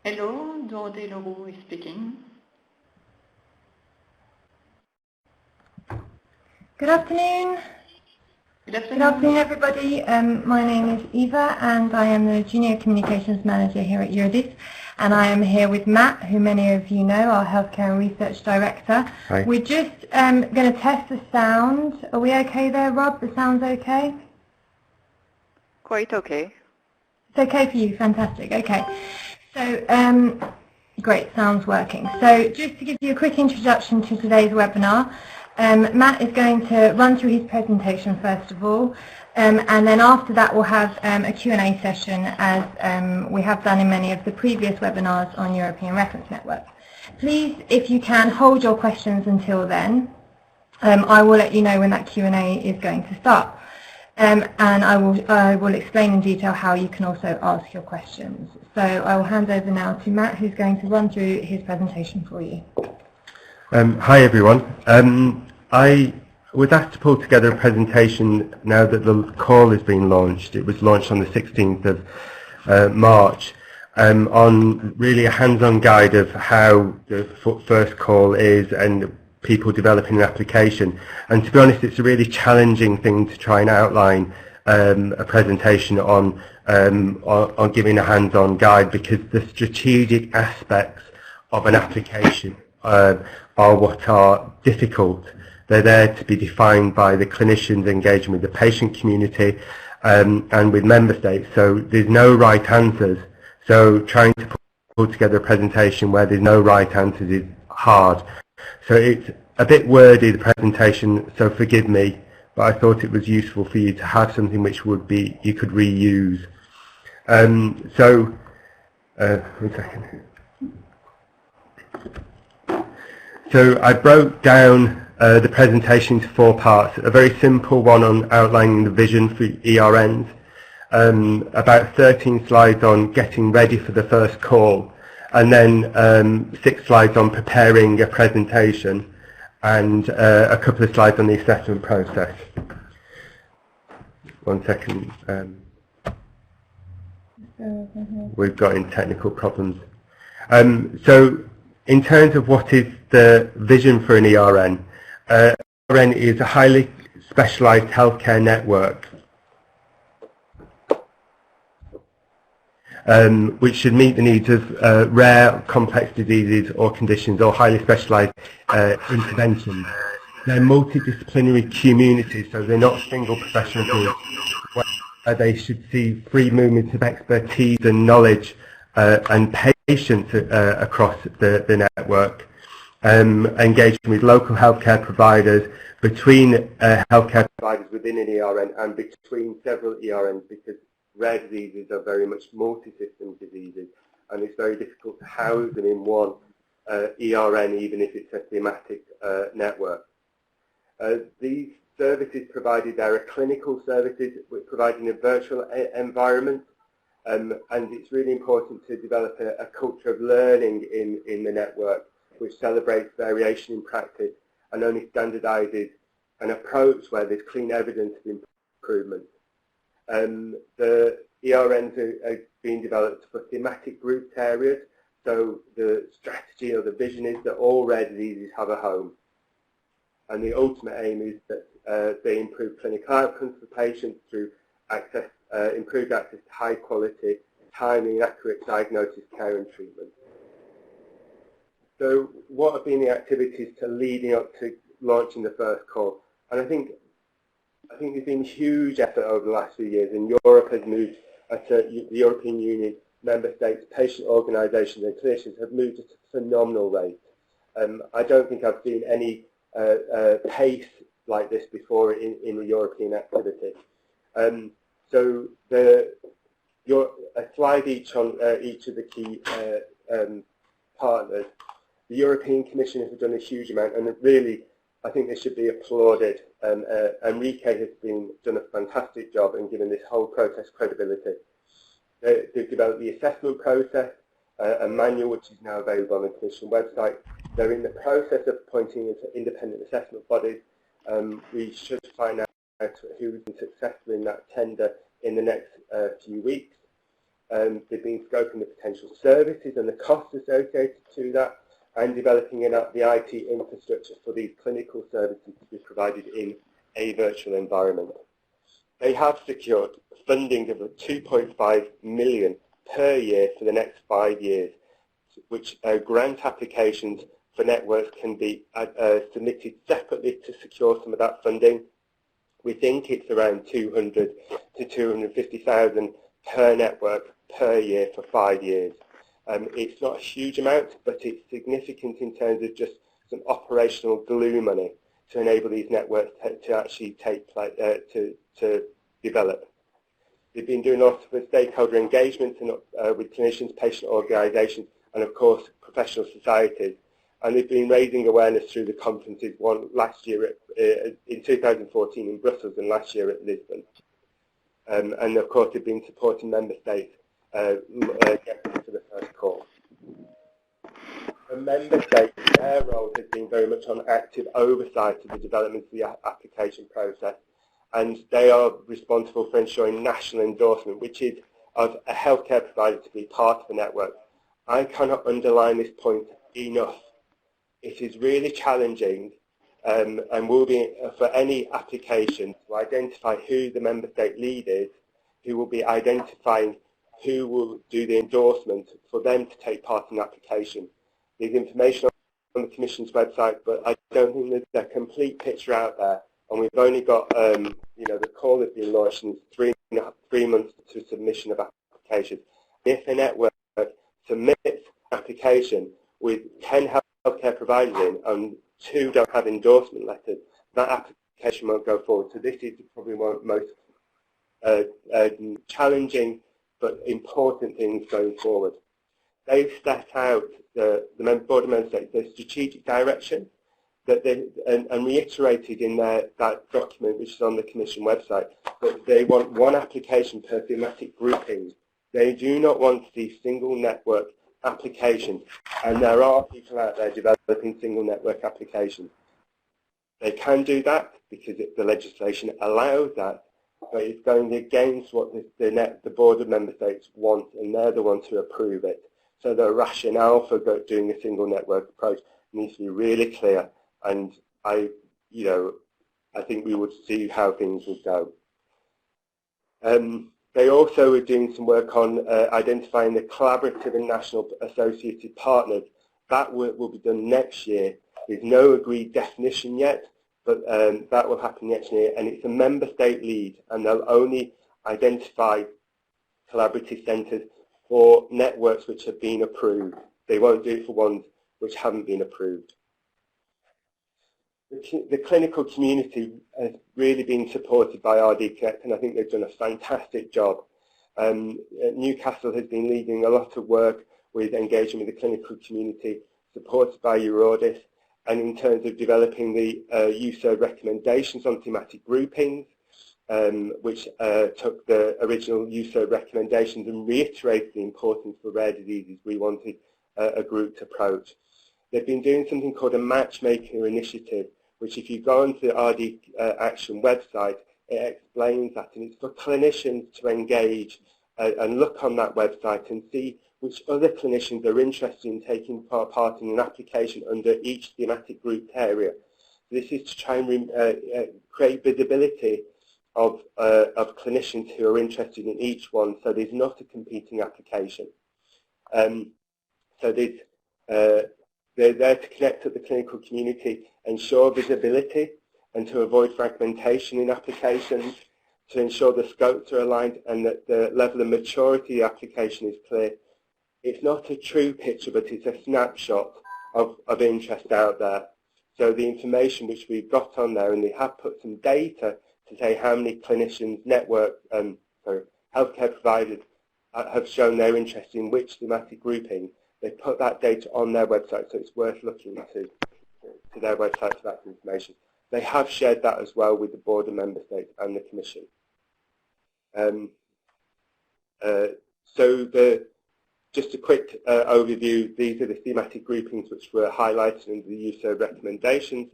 Hello, Dorothy Leroux speaking. Good afternoon. Good afternoon. Good afternoon, everybody. My name is Eva, and I am the Junior Communications Manager here at Eurodis. And I am here with Matt, who many of you know, our Healthcare and Research Director. Hi. We're just going to test the sound. Are we okay there, Rob? The sound's okay? Quite okay. It's okay for you? Fantastic. Okay. So, great, sound's working. So just to give you a quick introduction to today's webinar, Matt is going to run through his presentation first of all, and then after that we'll have a Q&A session as we have done in many of the previous webinars on European Reference Network. Please, if you can, hold your questions until then. I will let you know when that Q&A is going to start. And I will explain in detail how you can also ask your questions. So I will hand over now to Matt, who's going to run through his presentation for you. Hi everyone. I was asked to pull together a presentation now that the call has been launched. It was launched on the 16th of March on really a hands-on guide of how the first call is and people developing an application. And to be honest, it's a really challenging thing to try and outline a presentation on giving a hands-on guide, because the strategic aspects of an application are what are difficult. They're there to be defined by the clinicians engaging with the patient community and with member states. So there's no right answers. So trying to pull together a presentation where there's no right answers is hard. So it's a bit wordy, the presentation, so forgive me, but I thought it was useful for you to have something which would be you could reuse. One second. So I broke down the presentation into 4 parts. A very simple one on outlining the vision for ERNs, about 13 slides on getting ready for the first call, and then 6 slides on preparing a presentation, and a couple of slides on the assessment process. One second. We've got in technical problems. So in terms of what is the vision for an ERN, ERN is a highly specialised healthcare network which should meet the needs of rare, complex diseases or conditions or highly specialised interventions. They're multidisciplinary communities, so they're not single professional groups. They should see free movement of expertise and knowledge and patients across the network, engaging with local healthcare providers, between healthcare providers within an ERN and between several ERNs, because rare diseases are very much multi-system diseases, and it's very difficult to house them in one ERN, even if it's a thematic network. These services provided are clinical services provided in a virtual environment, and it's really important to develop a culture of learning in the network, which celebrates variation in practice and only standardises an approach where there's clean evidence of improvement. The ERNs are being developed for thematic group areas, so the strategy or the vision is that all rare diseases have a home. And the ultimate aim is that they improve clinical outcomes for patients through access, improved access to high quality, timely and accurate diagnosis, care and treatment. So what have been the activities to leading up to launching the first call? And I think there's been huge effort over the last few years, and Europe has moved, the European Union, member states, patient organisations and clinicians have moved at a phenomenal rate. I don't think I've seen any pace like this before in the European activity. So a slide each on each of the key partners. The European Commission has done a huge amount, and really I think they should be applauded. Enrique has done a fantastic job in giving this whole process credibility. They've developed the assessment process, a manual which is now available on the Commission website. They're in the process of appointing independent assessment bodies. We should find out who's been successful in that tender in the next few weeks. They've been scoping the potential services and the costs associated to that, and developing the IT infrastructure for these clinical services to be provided in a virtual environment. They have secured funding of 2.5 million per year for the next 5 years, which grant applications for networks can be submitted separately to secure some of that funding. We think it's around 200 to 250,000 per network per year for 5 years. It's not a huge amount, but it's significant in terms of just some operational glue money to enable these networks to actually take place, to develop. They've been doing lots of stakeholder engagement with clinicians, patient organisations, and of course professional societies. And they've been raising awareness through the conferences, one last year in 2014 in Brussels and last year at Lisbon. And of course they've been supporting member states getting to the first call. The member states, their role has been very much on active oversight of the development of the application process, and they are responsible for ensuring national endorsement, which is of a healthcare provider to be part of the network. I cannot underline this point enough. It is really challenging and will be for any application to identify who the member state lead is, who will be identifying who will do the endorsement for them to take part in the application. There's information on the Commission's website, but I don't think there's a complete picture out there. And we've only got, the call has been launched and it's 3 months to submission of applications. If a network submits an application with 10 healthcare providers in and 2 don't have endorsement letters, that application won't go forward. So this is probably one of the most challenging but important things going forward. They've set out, the Board of Member States, their strategic direction that and reiterated in that document, which is on the Commission website, that they want one application per thematic grouping. They do not want to see single network applications, and there are people out there developing single network applications. They can do that because the legislation allows that, but it's going against what the Board of Member States want, and they're the ones who approve it. So the rationale for doing a single network approach needs to be really clear, and I think we would see how things would go. They also are doing some work on identifying the collaborative and national associated partners. That work will be done next year. There's no agreed definition yet, but that will happen next year, and it's a member state lead, and they'll only identify collaborative centres for networks which have been approved. They won't do it for ones which haven't been approved. The clinical community has really been supported by RD Connect, and I think they've done a fantastic job. Newcastle has been leading a lot of work with engaging with the clinical community, supported by Eurodis, and in terms of developing the USERD recommendations on thematic groupings, which took the original USERD recommendations and reiterated the importance for rare diseases. We wanted a grouped approach. They've been doing something called a matchmaker initiative, which if you go onto the RD Action website, it explains that, and it's for clinicians to engage and look on that website and see which other clinicians are interested in taking part in an application under each thematic group area. This is to try and create visibility of clinicians who are interested in each one, so there's not a competing application. So they're there to connect with the clinical community, ensure visibility, and to avoid fragmentation in applications, to ensure the scopes are aligned and that the level of maturity of the application is clear. It's not a true picture, but it's a snapshot of interest out there. So the information which we've got on there, and they have put some data to say how many clinicians, healthcare providers have shown their interest in which thematic grouping. They put that data on their website, so it's worth looking to their website for that information. They have shared that as well with the Board of Member States and the Commission. Just a quick overview, these are the thematic groupings which were highlighted in the USERD recommendations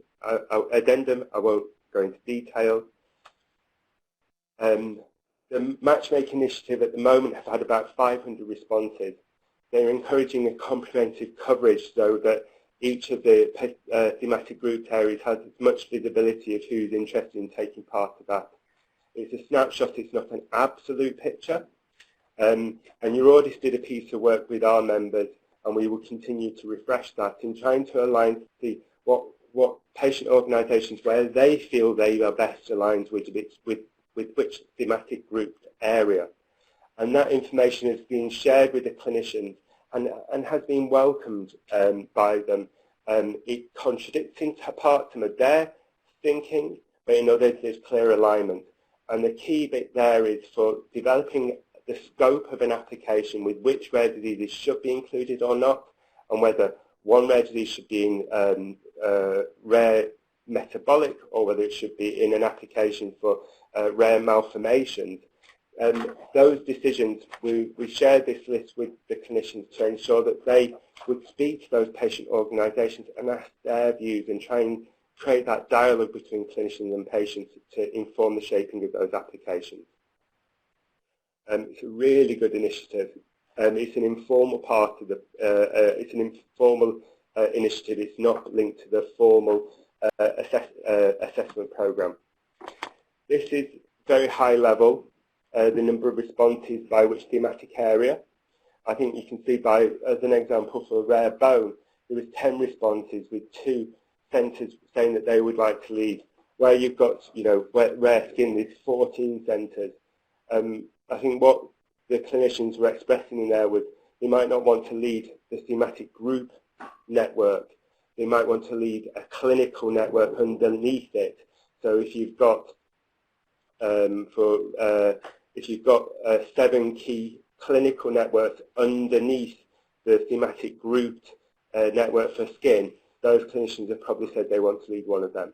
addendum. I won't go into detail. The Matchmaking Initiative at the moment have had about 500 responses. They're encouraging a comprehensive coverage so that each of the thematic group areas has as much visibility of who's interested in taking part of that. It's a snapshot, it's not an absolute picture. And Eurodis did a piece of work with our members, and we will continue to refresh that in trying to align to see what patient organisations, where they feel they are best aligned with which thematic group area. And that information is being shared with the clinicians and has been welcomed by them. It contradicts in part some of their thinking, but in others there's clear alignment. And the key bit there is for developing the scope of an application with which rare diseases should be included or not, and whether one rare disease should be in rare metabolic or whether it should be in an application for rare malformations. Those decisions, we shared this list with the clinicians to ensure that they would speak to those patient organisations and ask their views and try and create that dialogue between clinicians and patients to inform the shaping of those applications. It's a really good initiative. It's an informal part of the, it's an informal initiative. It's not linked to the formal assessment programme. This is very high level, the number of responses by which thematic area. I think you can see by, as an example for rare bone, there was 10 responses with 2 centres saying that they would like to lead. Where you've got, you know, rare skin, there's 14 centres. I think what the clinicians were expressing in there was they might not want to lead the thematic group network. They might want to lead a clinical network underneath it. So if you've got if you've got 7 key clinical networks underneath the thematic grouped network for skin, those clinicians have probably said they want to lead one of them.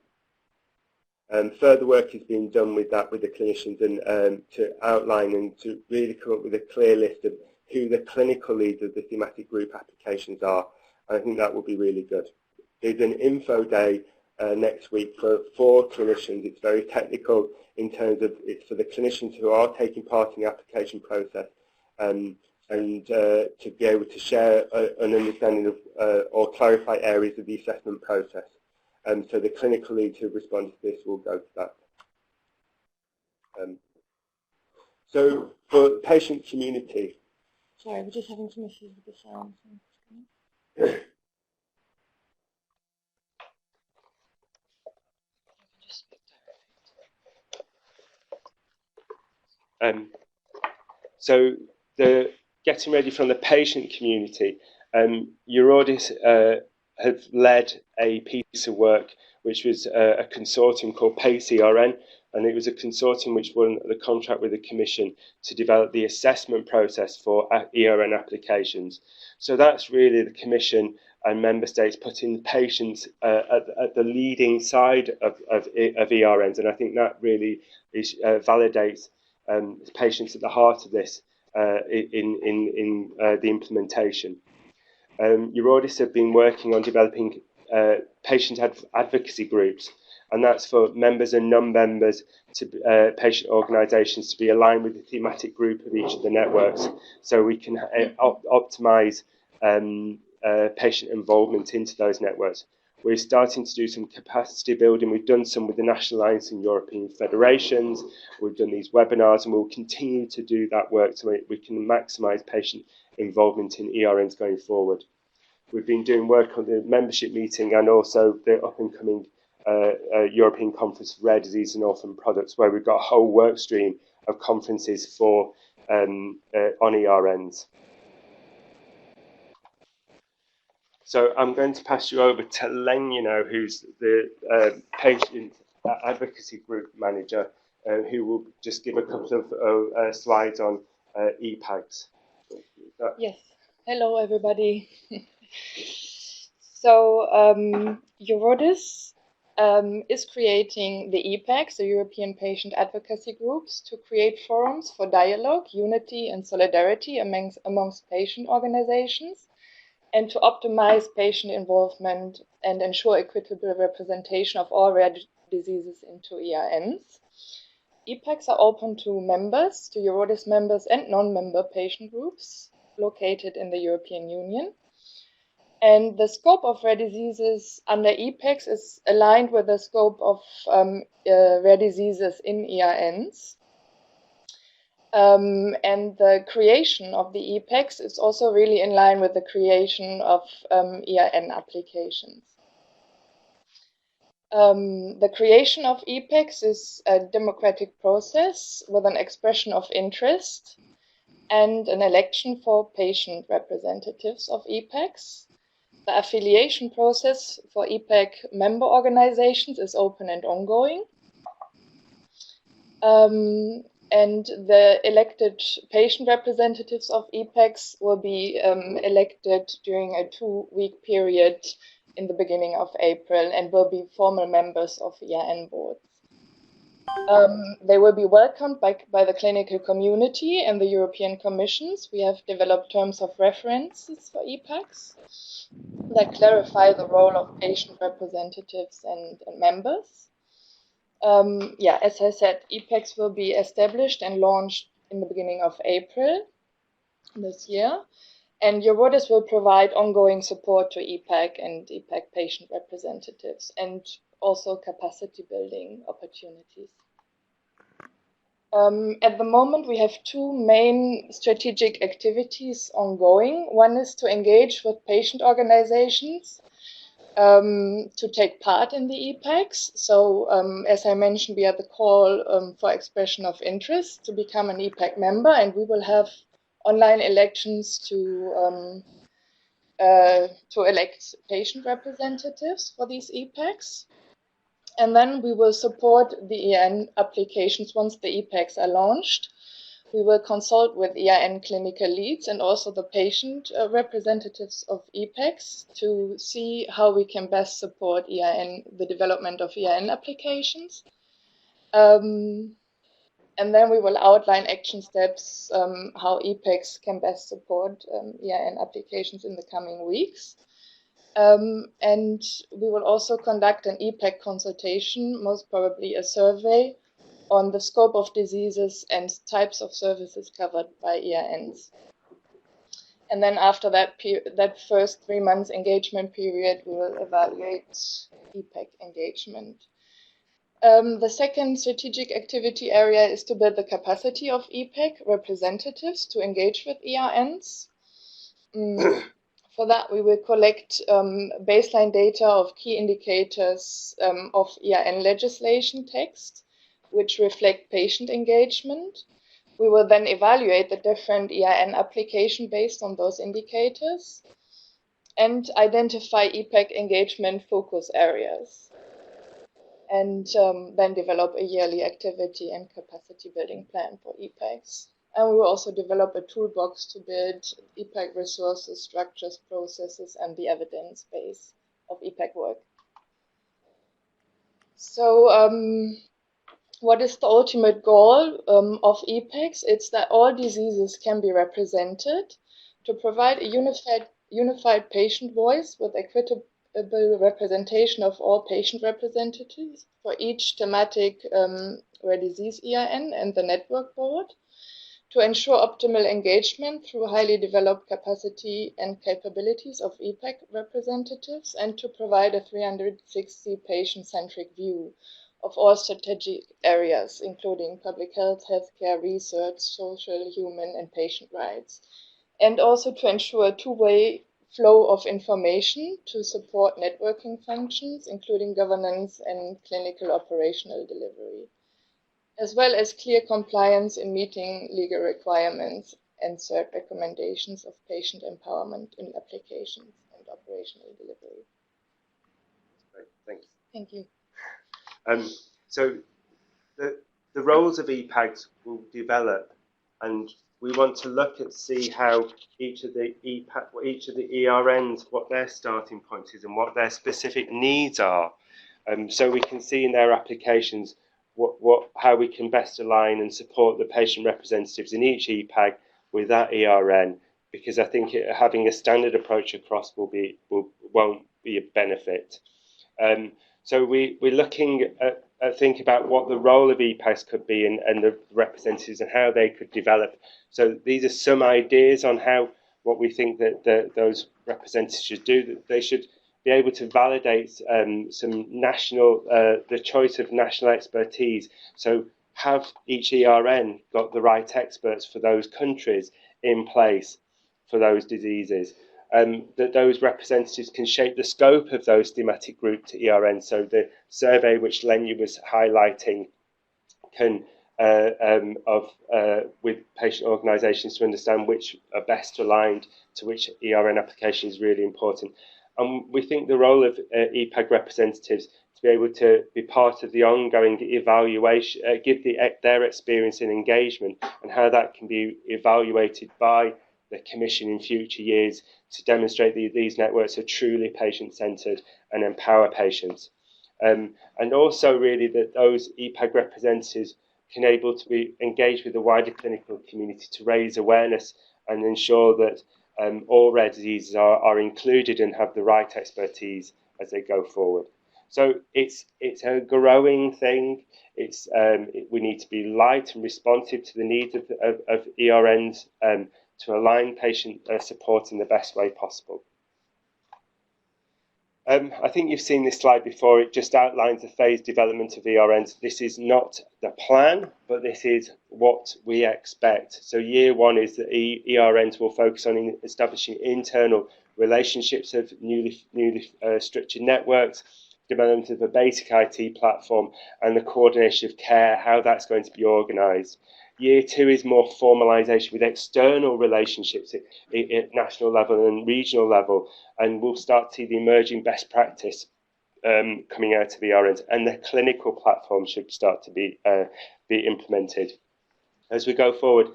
Further work is being done with that with the clinicians and to outline and to really come up with a clear list of who the clinical leads of the thematic group applications are. And I think that will be really good. There's an info day next week for 4 clinicians. It's very technical in terms of it's for the clinicians who are taking part in the application process and to be able to share an understanding of or clarify areas of the assessment process. So the clinical leads who responded to this will go to that. So for the patient community. Sorry, we're just having some issues with the sound. So the getting ready from the patient community, Eurodis have led a piece of work which was a consortium called PACE-ERN, and it was a consortium which won the contract with the Commission to develop the assessment process for ERN applications. So that's really the Commission and Member States putting patients at the leading side of ERNs, and I think that really is, validates patients at the heart of this in the implementation. Eurodis have been working on developing patient advocacy groups, and that's for members and non-members to patient organisations to be aligned with the thematic group of each of the networks, so we can optimise patient involvement into those networks. We're starting to do some capacity building. We've done some with the National Alliance and European Federations. We've done these webinars, and we'll continue to do that work so we can maximise patient involvement in ERNs going forward. We've been doing work on the membership meeting and also the up-and-coming European Conference for Rare Disease and Orphan Products, where we've got a whole work stream of conferences for on ERNs. So I'm going to pass you over to Lenya, who's the patient advocacy group manager, who will just give a couple of slides on EPAGs. Yes. Hello, everybody. So Eurodis is creating the EPAGs, the European Patient Advocacy Groups, to create forums for dialogue, unity, and solidarity amongst patient organizations, and to optimize patient involvement and ensure equitable representation of all rare diseases into ERNs. EPACs are open to members, to Eurodis members and non-member patient groups located in the European Union. And the scope of rare diseases under EPACs is aligned with the scope of rare diseases in ERNs. And the creation of the EPACs is also really in line with the creation of ERN applications. The creation of EPACs is a democratic process with an expression of interest and an election for patient representatives of EPACs. The affiliation process for EPAC member organizations is open and ongoing. And the elected patient representatives of EPACs will be elected during a 2-week period in the beginning of April and will be formal members of ERN boards. They will be welcomed by the clinical community and the European Commissions. We have developed terms of references for EPACs that clarify the role of patient representatives and members. As I said, EPACs will be established and launched in the beginning of April this year. And Eurodis will provide ongoing support to EPAC and EPAC patient representatives and also capacity building opportunities. At the moment, we have 2 main strategic activities ongoing. One is to engage with patient organizations to take part in the EPACs. So, as I mentioned, we had the call for expression of interest to become an EPAC member, and we will have online elections to elect patient representatives for these EPACs. And then we will support the ERN applications once the EPACs are launched. We will consult with ERN clinical leads and also the patient representatives of EPACs to see how we can best support the development of ERN applications. And then we will outline action steps, how EPACs can best support ERN applications in the coming weeks. And we will also conduct an EPAC consultation, most probably a survey, on the scope of diseases and types of services covered by ERNs. And then after that first 3 months engagement period, we will evaluate EPAC engagement. The second strategic activity area is to build the capacity of EPAC representatives to engage with ERNs. For that, we will collect baseline data of key indicators of ERN legislation text, which reflect patient engagement. We will then evaluate the different ERN applications based on those indicators and identify EPAC engagement focus areas. And then develop a yearly activity and capacity building plan for EPACs. And we will also develop a toolbox to build EPAC resources, structures, processes, and the evidence base of EPAC work. So what is the ultimate goal of EPACs? It's that all diseases can be represented to provide a unified patient voice with equitable representation of all patient representatives for each thematic rare disease ERN and the network board, to ensure optimal engagement through highly developed capacity and capabilities of EPAC representatives, and to provide a 360 patient-centric view of all strategic areas, including public health, healthcare, research, social, human, and patient rights, and also to ensure a two-way flow of information to support networking functions, including governance and clinical operational delivery, as well as clear compliance in meeting legal requirements and cert recommendations of patient empowerment in applications and operational delivery. Great, thanks. Thank you. So the roles of EPACs will develop, and we want to look at see how each of the ERNs, what their starting point is and what their specific needs are, so we can see in their applications how we can best align and support the patient representatives in each EPAC with that ERN, because I think having a standard approach across won't be a benefit. So we're looking at think about what the role of EPAGs could be and the representatives and how they could develop. So these are some ideas on how what we think that those representatives should do. That they should be able to validate some national, the choice of national expertise. So have each ERN got the right experts for those countries in place for those diseases? That those representatives can shape the scope of those thematic group to ERN. So the survey which Lenya was highlighting can with patient organisations to understand which are best aligned to which ERN application is really important. And we think the role of EPAG representatives to be able to be part of the ongoing evaluation, give their experience and engagement and how that can be evaluated by the Commission in future years to demonstrate that these networks are truly patient-centred and empower patients. And also really that those EPAG representatives can able to be engaged with the wider clinical community to raise awareness and ensure that all rare diseases are included and have the right expertise as they go forward. So it's a growing thing. We need to be light and responsive to the needs of ERNs to align patient support in the best way possible. I think you've seen this slide before. It just outlines the phased development of ERNs. This is not the plan, but this is what we expect. So year one is that ERNs will focus on establishing internal relationships of newly structured networks, development of a basic IT platform, and the coordination of care, how that's going to be organised. Year two is more formalisation with external relationships at national level and regional level, and we'll start to see the emerging best practice coming out of ERNs, and the clinical platform should start to be implemented. As we go forward,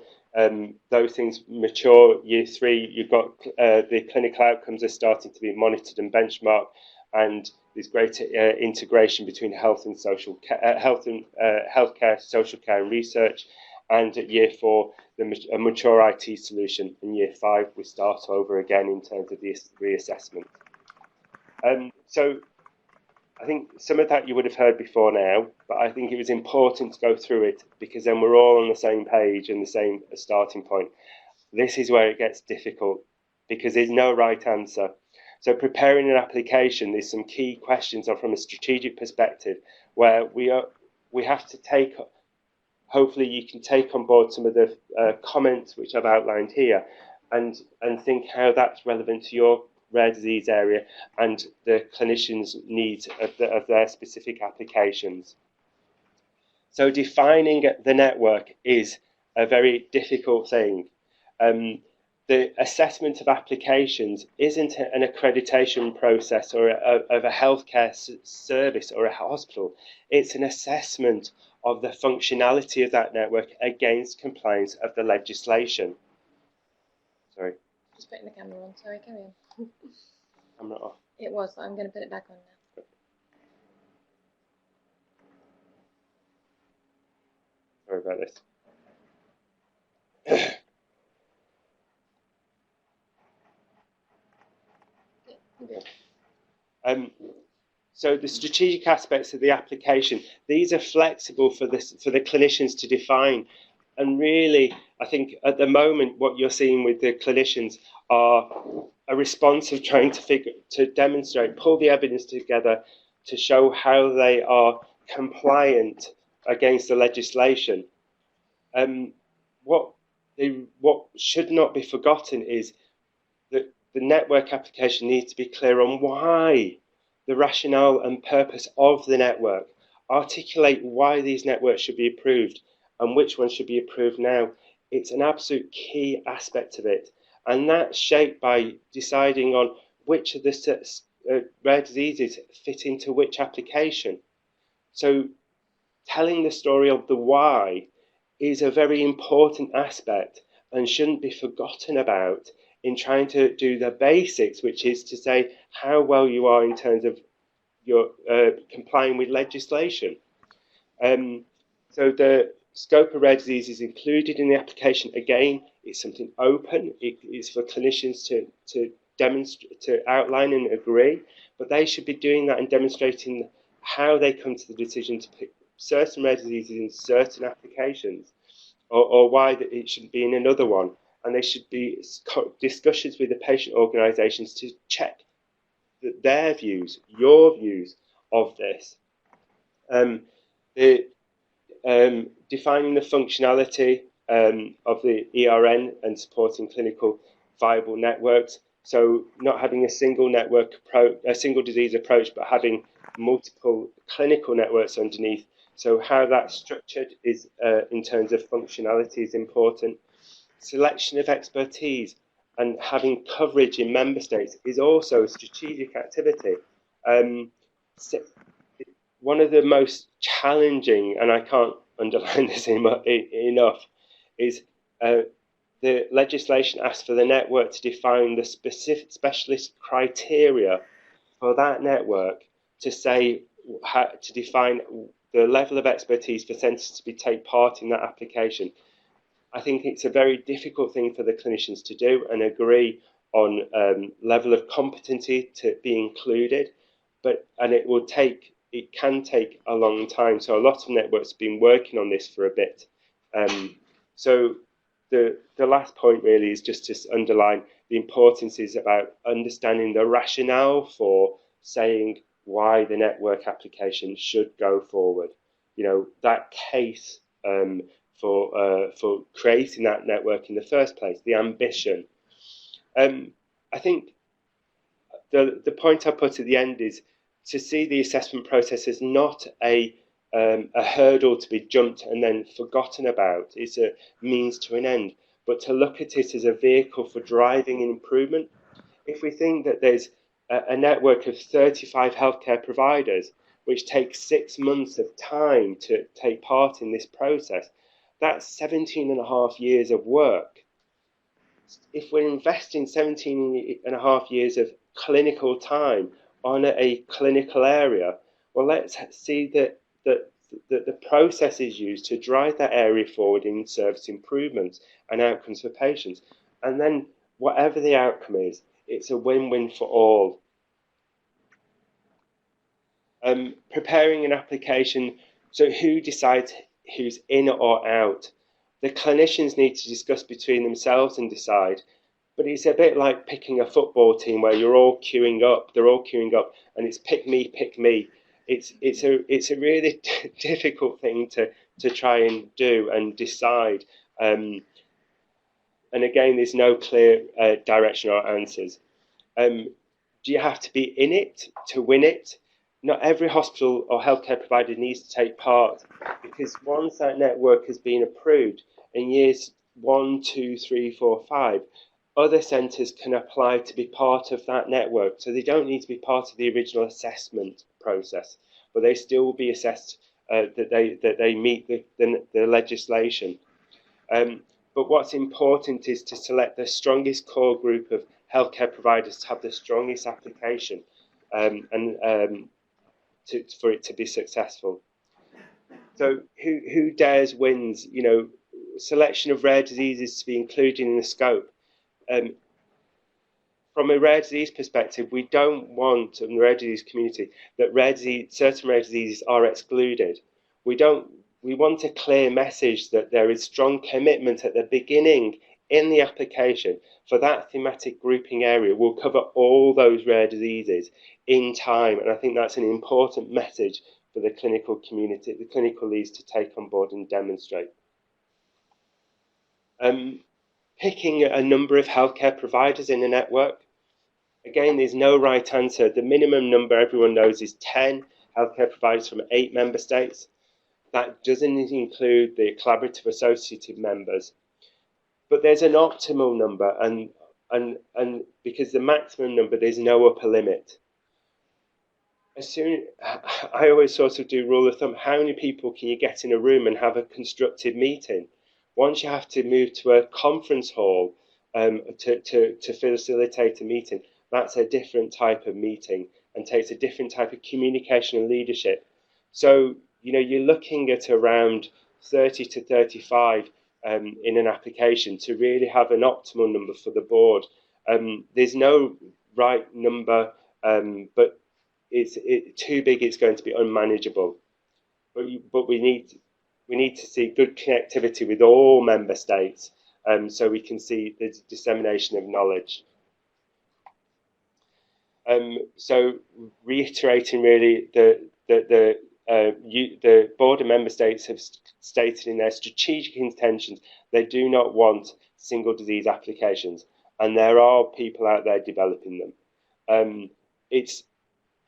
those things mature. Year three, you've got the clinical outcomes are starting to be monitored and benchmarked, and there's greater integration between health and social healthcare, social care, and research. And at year four, a mature IT solution. In year five, we start over again in terms of the reassessment. So I think some of that you would have heard before now, but I think it was important to go through it because then we're all on the same page and the same starting point. This is where it gets difficult because there's no right answer. So preparing an application, there's some key questions from a strategic perspective where we have to take. Hopefully you can take on board some of the comments which I've outlined here and think how that's relevant to your rare disease area and the clinicians' needs of their specific applications. So defining the network is a very difficult thing. The assessment of applications isn't an accreditation process or of a healthcare service or a hospital. It's an assessment of the functionality of that network against compliance of the legislation. Sorry. Just putting the camera on. Sorry, carry on. Camera off. It was. I'm going to put it back on now. Sorry about this. So the strategic aspects of the application, these are flexible for the clinicians to define. And really, I think at the moment, what you're seeing with the clinicians are a response of trying to demonstrate, pull the evidence together to show how they are compliant against the legislation. What should not be forgotten is that the network application needs to be clear on why, the rationale and purpose of the network, articulate why these networks should be approved and which ones should be approved now. It's an absolute key aspect of it. And that's shaped by deciding on which of the rare diseases fit into which application. So telling the story of the why is a very important aspect and shouldn't be forgotten about in trying to do the basics, which is to say how well you are in terms of your complying with legislation. So the scope of rare disease is included in the application. Again, it's something open. It is for clinicians to demonstrate, to outline and agree, but they should be doing that and demonstrating how they come to the decision to pick certain rare diseases in certain applications, or why it shouldn't be in another one. And there should be discussions with the patient organisations to check their views, your views of this. Defining the functionality of the ERN and supporting clinical viable networks. So not having a single network approach, a single disease approach, but having multiple clinical networks underneath. So how that's structured is in terms of functionality is important. Selection of expertise and having coverage in member states is also a strategic activity. One of the most challenging, and I can't underline this enough, is the legislation asks for the network to define the specific specialist criteria for that network to say, to define the level of expertise for centres to take part in that application. I think it's a very difficult thing for the clinicians to do and agree on level of competency to be included, and it can take a long time. So a lot of networks have been working on this for a bit. So the last point really is just to underline the importance is about understanding the rationale for saying why the network application should go forward. You know, that case for creating that network in the first place, the ambition. I think the point I put at the end is to see the assessment process as not a hurdle to be jumped and then forgotten about. It's a means to an end, but to look at it as a vehicle for driving improvement. If we think that there's a network of 35 healthcare providers, which takes 6 months of time to take part in this process, that's 17 and a half years of work. If we're investing 17 and a half years of clinical time on a clinical area, well, let's see that the process is used to drive that area forward in service improvements and outcomes for patients. And then whatever the outcome is, it's a win-win for all. Preparing an application, so who decides who's in or out? The clinicians need to discuss between themselves and decide, but it's a bit like picking a football team where you're all queuing up, they're all queuing up, and it's pick me, pick me. It's a really difficult thing to try and do and decide. And again, there's no clear direction or answers. Do you have to be in it to win it? Not every hospital or healthcare provider needs to take part, because once that network has been approved in years 1, 2, 3, 4, 5, other centres can apply to be part of that network. So they don't need to be part of the original assessment process, but they still will be assessed that they meet the legislation. But what's important is to select the strongest core group of healthcare providers to have the strongest application for it to be successful. So who dares wins? You know, selection of rare diseases to be included in the scope. From a rare disease perspective, we don't want in the rare disease community that certain rare diseases are excluded. We want a clear message that there is strong commitment at the beginning in the application for that thematic grouping area. We'll cover all those rare diseases in time, and I think that's an important message for the clinical community, the clinical leads to take on board and demonstrate. Picking a number of healthcare providers in a network. Again, there's no right answer. The minimum number everyone knows is 10 healthcare providers from 8 member states. That doesn't include the collaborative associative members. But there's an optimal number, and because the maximum number, there's no upper limit. I always sort of do rule of thumb, how many people can you get in a room and have a constructive meeting? Once you have to move to a conference hall to facilitate a meeting, that's a different type of meeting and takes a different type of communication and leadership. So, you know, you're looking at around 30 to 35 in an application to really have an optimal number for the board. There's no right number, but it's too big, it's going to be unmanageable. But we need to see good connectivity with all member states, so we can see the dissemination of knowledge. So reiterating really, the board of member states have stated in their strategic intentions they do not want single disease applications, and there are people out there developing them.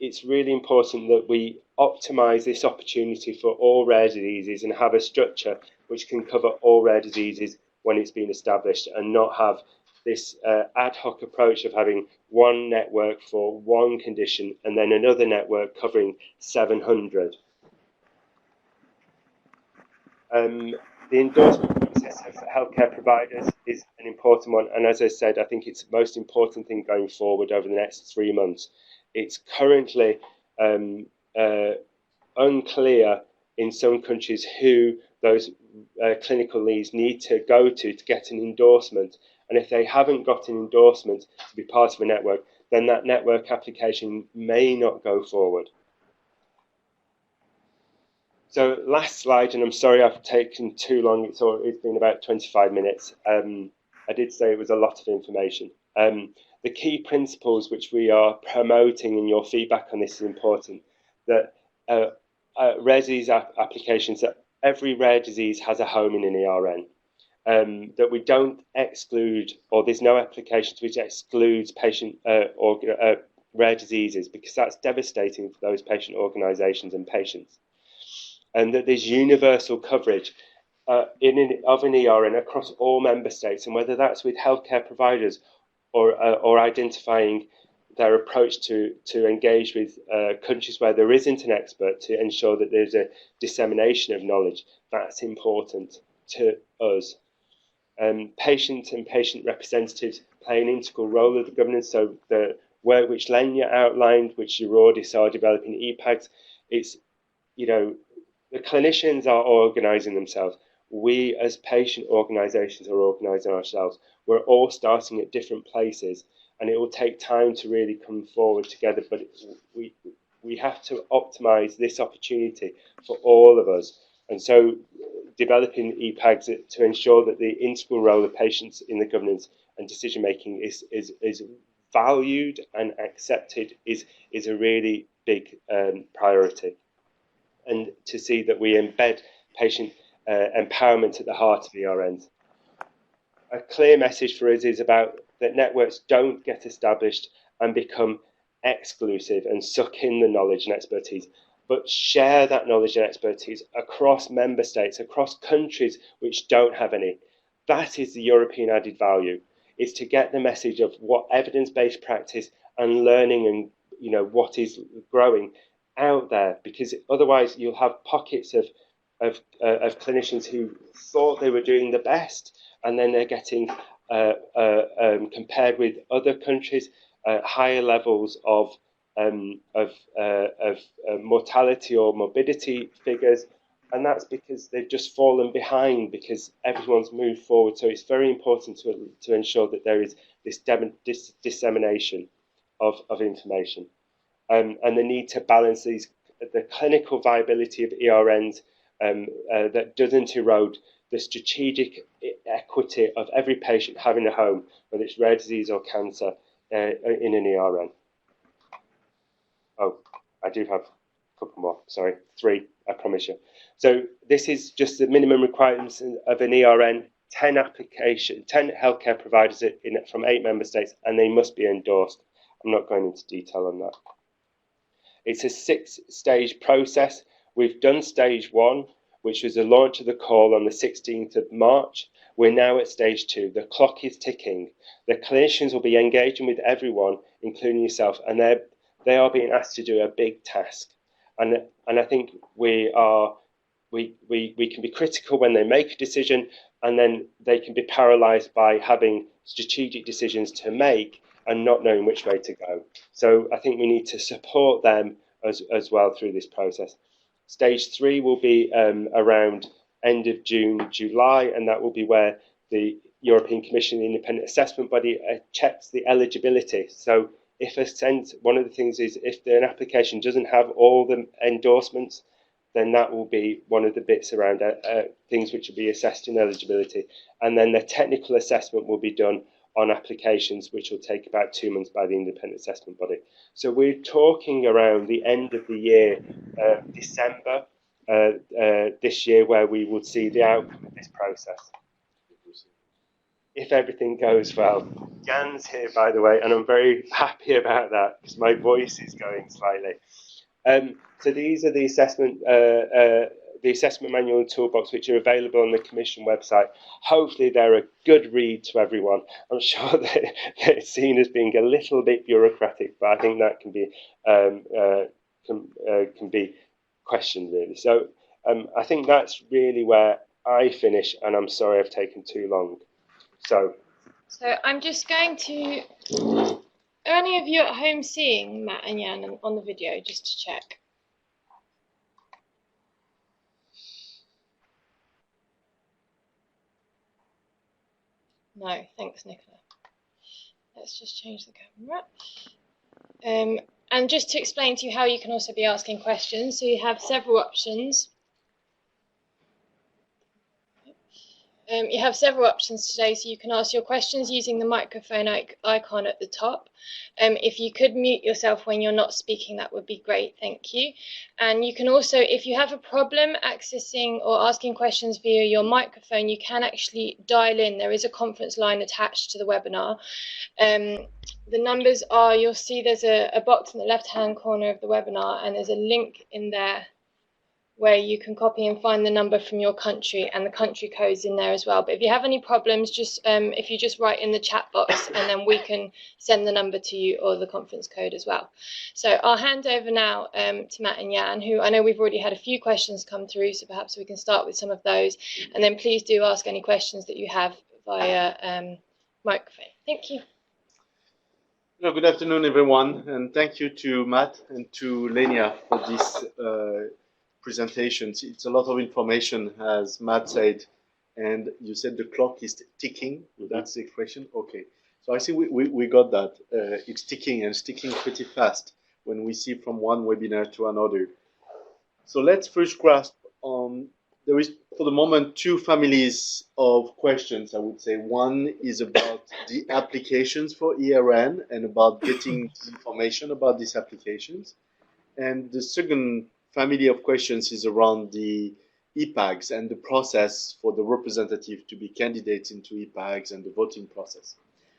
It's really important that we optimise this opportunity for all rare diseases and have a structure which can cover all rare diseases when it's been established, and not have this ad hoc approach of having one network for one condition and then another network covering 700. The endorsement process of healthcare providers is an important one, and as I said, I think it's the most important thing going forward over the next 3 months. It's currently unclear in some countries who those clinical leads need to go to get an endorsement, and if they haven't got an endorsement to be part of a network, then that network application may not go forward. So last slide, and I'm sorry I've taken too long, it's been about 25 minutes. I did say it was a lot of information. The key principles which we are promoting, and your feedback on this is important, that rare disease applications, that every rare disease has a home in an ERN, that we don't exclude, or there's no applications which excludes patient or rare diseases, because that's devastating for those patient organisations and patients. And that there's universal coverage of an ERN across all member states, and whether that's with healthcare providers or identifying their approach to engage with countries where there isn't an expert to ensure that there's a dissemination of knowledge, that's important to us. Patients and patient representatives play an integral role of the governance, so the work which Lenya outlined, which you already saw developing EPAGs, it's, you know, the clinicians are organising themselves. We as patient organisations are organising ourselves. We're all starting at different places, and it will take time to really come forward together, but we have to optimise this opportunity for all of us. And so developing EPAGs to ensure that the integral role of patients in the governance and decision making is valued and accepted is a really big priority. And to see that we embed patient empowerment at the heart of ERNs. A clear message for us is about that networks don't get established and become exclusive and suck in the knowledge and expertise, but share that knowledge and expertise across member states, across countries which don't have any. That is the European added value. It's to get the message of what evidence-based practice and learning and, you know, what is growing out there, because otherwise you'll have pockets of clinicians who thought they were doing the best, and then they're getting compared with other countries higher levels of mortality or morbidity figures, and that's because they've just fallen behind because everyone's moved forward. So it's very important to ensure that there is this dissemination of information. And the need to balance the clinical viability of ERNs that doesn't erode the strategic equity of every patient having a home, whether it's rare disease or cancer, in an ERN. Oh, I do have a couple more, sorry, 3, I promise you. So this is just the minimum requirements of an ERN, 10 healthcare providers from 8 member states, and they must be endorsed. I'm not going into detail on that. It's a 6-stage process. We've done stage 1, which was the launch of the call on the 16th of March. We're now at stage 2. The clock is ticking. The clinicians will be engaging with everyone, including yourself, and they are being asked to do a big task. And I think we can be critical when they make a decision, and then they can be paralysed by having strategic decisions to make and not knowing which way to go. So I think we need to support them as well through this process. Stage 3 will be around end of June, July, and that will be where the European Commission, the independent assessment body, checks the eligibility. So one of the things is if an application doesn't have all the endorsements, then that will be one of the bits around things which will be assessed in eligibility. And then the technical assessment will be done on applications, which will take about 2 months by the independent assessment body. So we're talking around the end of the year, December this year, where we would see the outcome of this process. If everything goes well. Jan's here, by the way, and I'm very happy about that because my voice is going slightly. So these are the assessment manual and toolbox, which are available on the Commission website. Hopefully they're a good read to everyone. I'm sure that it's seen as being a little bit bureaucratic, but I think that can be questioned really. So I think that's really where I finish, and I'm sorry I've taken too long. So I'm just going to. Are any of you at home seeing Matt and Jan on the video, just to check? No, thanks, Nicola. Let's just change the camera. And just to explain to you how you can also be asking questions, so you have several options. You have several options today, so you can ask your questions using the microphone icon at the top. If you could mute yourself when you're not speaking, that would be great, thank you. And you can also, if you have a problem accessing or asking questions via your microphone, you can actually dial in. There is a conference line attached to the webinar. The numbers are, you'll see there's a box in the left-hand corner of the webinar, and there's a link in there where you can copy and find the number from your country, and the country code's in there as well. But if you have any problems, just if you just write in the chat box, and then we can send the number to you, or the conference code as well. So I'll hand over now to Matt and Jan, who I know we've already had a few questions come through, so perhaps we can start with some of those, and then please do ask any questions that you have via microphone. Thank you. Good afternoon, everyone, and thank you to Matt and to Lenia for this presentations. It's a lot of information, as Matt said, and you said the clock is ticking. That's the expression. Okay, so I see we got that. It's ticking, and it's ticking pretty fast when we see from one webinar to another. So let's first grasp on. There is, for the moment, two families of questions, I would say. One is about the applications for ERN and about getting information about these applications. And the second family of questions is around the EPAGs and the process for the representative to be candidates into EPAGs and the voting process.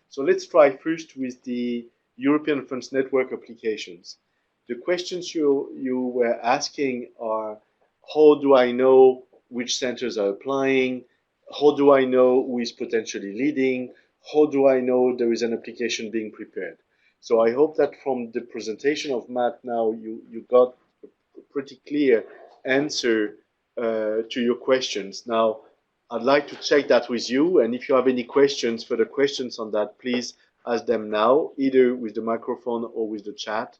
So let's try first with the European Funds Network applications. The questions you were asking are, how do I know which centers are applying? How do I know who is potentially leading? How do I know there is an application being prepared? So I hope that from the presentation of Matt now, you got a pretty clear answer to your questions. Now, I'd like to check that with you, and if you have any questions, further questions on that, please ask them now, either with the microphone or with the chat,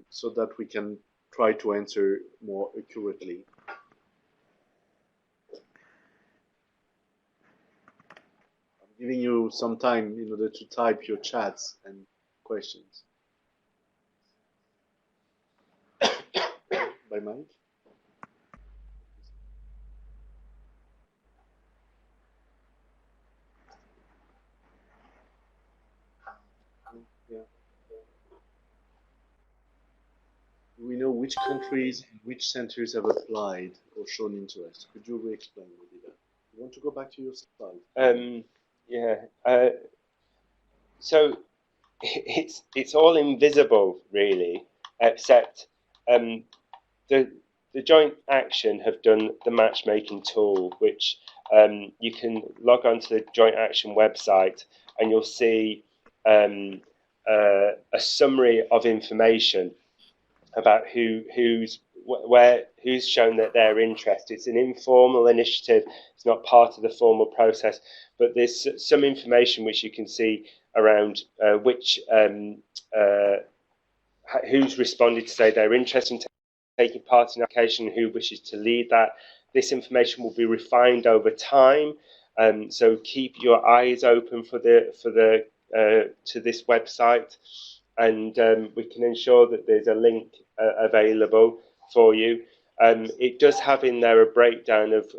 so that we can try to answer more accurately. I'm giving you some time in order to type your chats and questions. By mic? Yeah. Do we know which countries and which centers have applied or shown interest? Could you re-explain what you did? You want to go back to your slide? Yeah. So it's all invisible, really, except the joint action have done the matchmaking tool, which you can log onto the joint action website, and you'll see a summary of information about who's shown that they're interested. It's an informal initiative. It's not part of the formal process, but there's some information which you can see around who's responded to say they're interested in taking part in an application, who wishes to lead that. This information will be refined over time, so keep your eyes open to this website. and we can ensure that there's a link available for you. It does have in there a breakdown of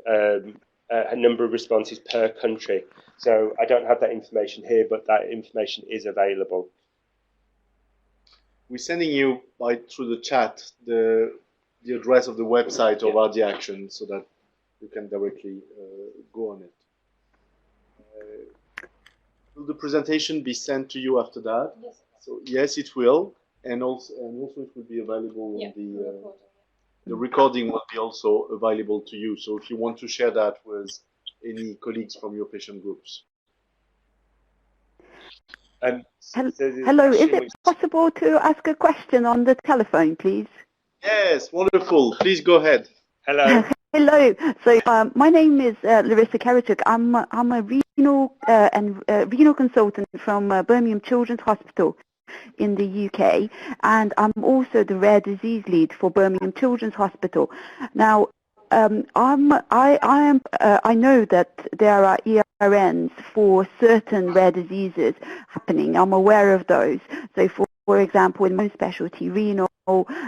a number of responses per country. So I don't have that information here, but that information is available. We're sending you through the chat the address of the website of RD Action so that you can directly go on it. Will the presentation be sent to you after that? Yes. So yes, it will, and also it will be available on the recording will be also available to you. So if you want to share that with any colleagues from your patient groups. Hello, is it possible to ask a question on the telephone, please? Yes, wonderful. Please go ahead. Hello. Hello. So my name is Larissa Karatuk. I'm a renal renal consultant from Birmingham Children's Hospital in the UK, and I'm also the rare disease lead for Birmingham Children's Hospital. Now, I know that there are ERNs for certain rare diseases happening. I'm aware of those. So, for example, in my specialty, renal,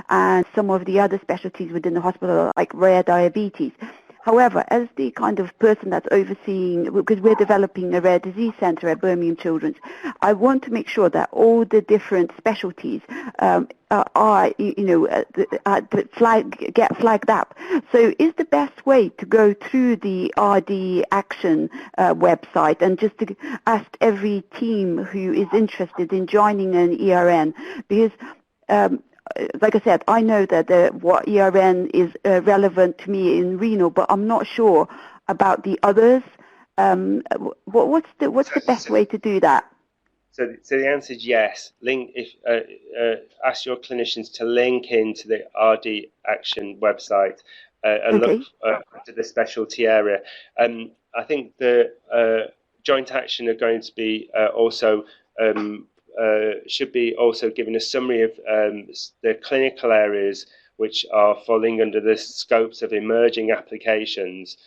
and some of the other specialties within the hospital, like rare diabetes. However, as the kind of person that's overseeing, because we're developing a rare disease centre at Birmingham Children's, I want to make sure that all the different specialties are, get flagged up. So is the best way to go through the RD Action website and just to ask every team who is interested in joining an ERN? Because like I said, I know that what ERN is relevant to me in renal, but I'm not sure about the others. What's the best way to do that? So the answer is yes. Ask your clinicians to link into the RD Action website and look to the specialty area. I think the joint action are going to be also. Should be also given a summary of the clinical areas which are falling under the scopes of emerging applications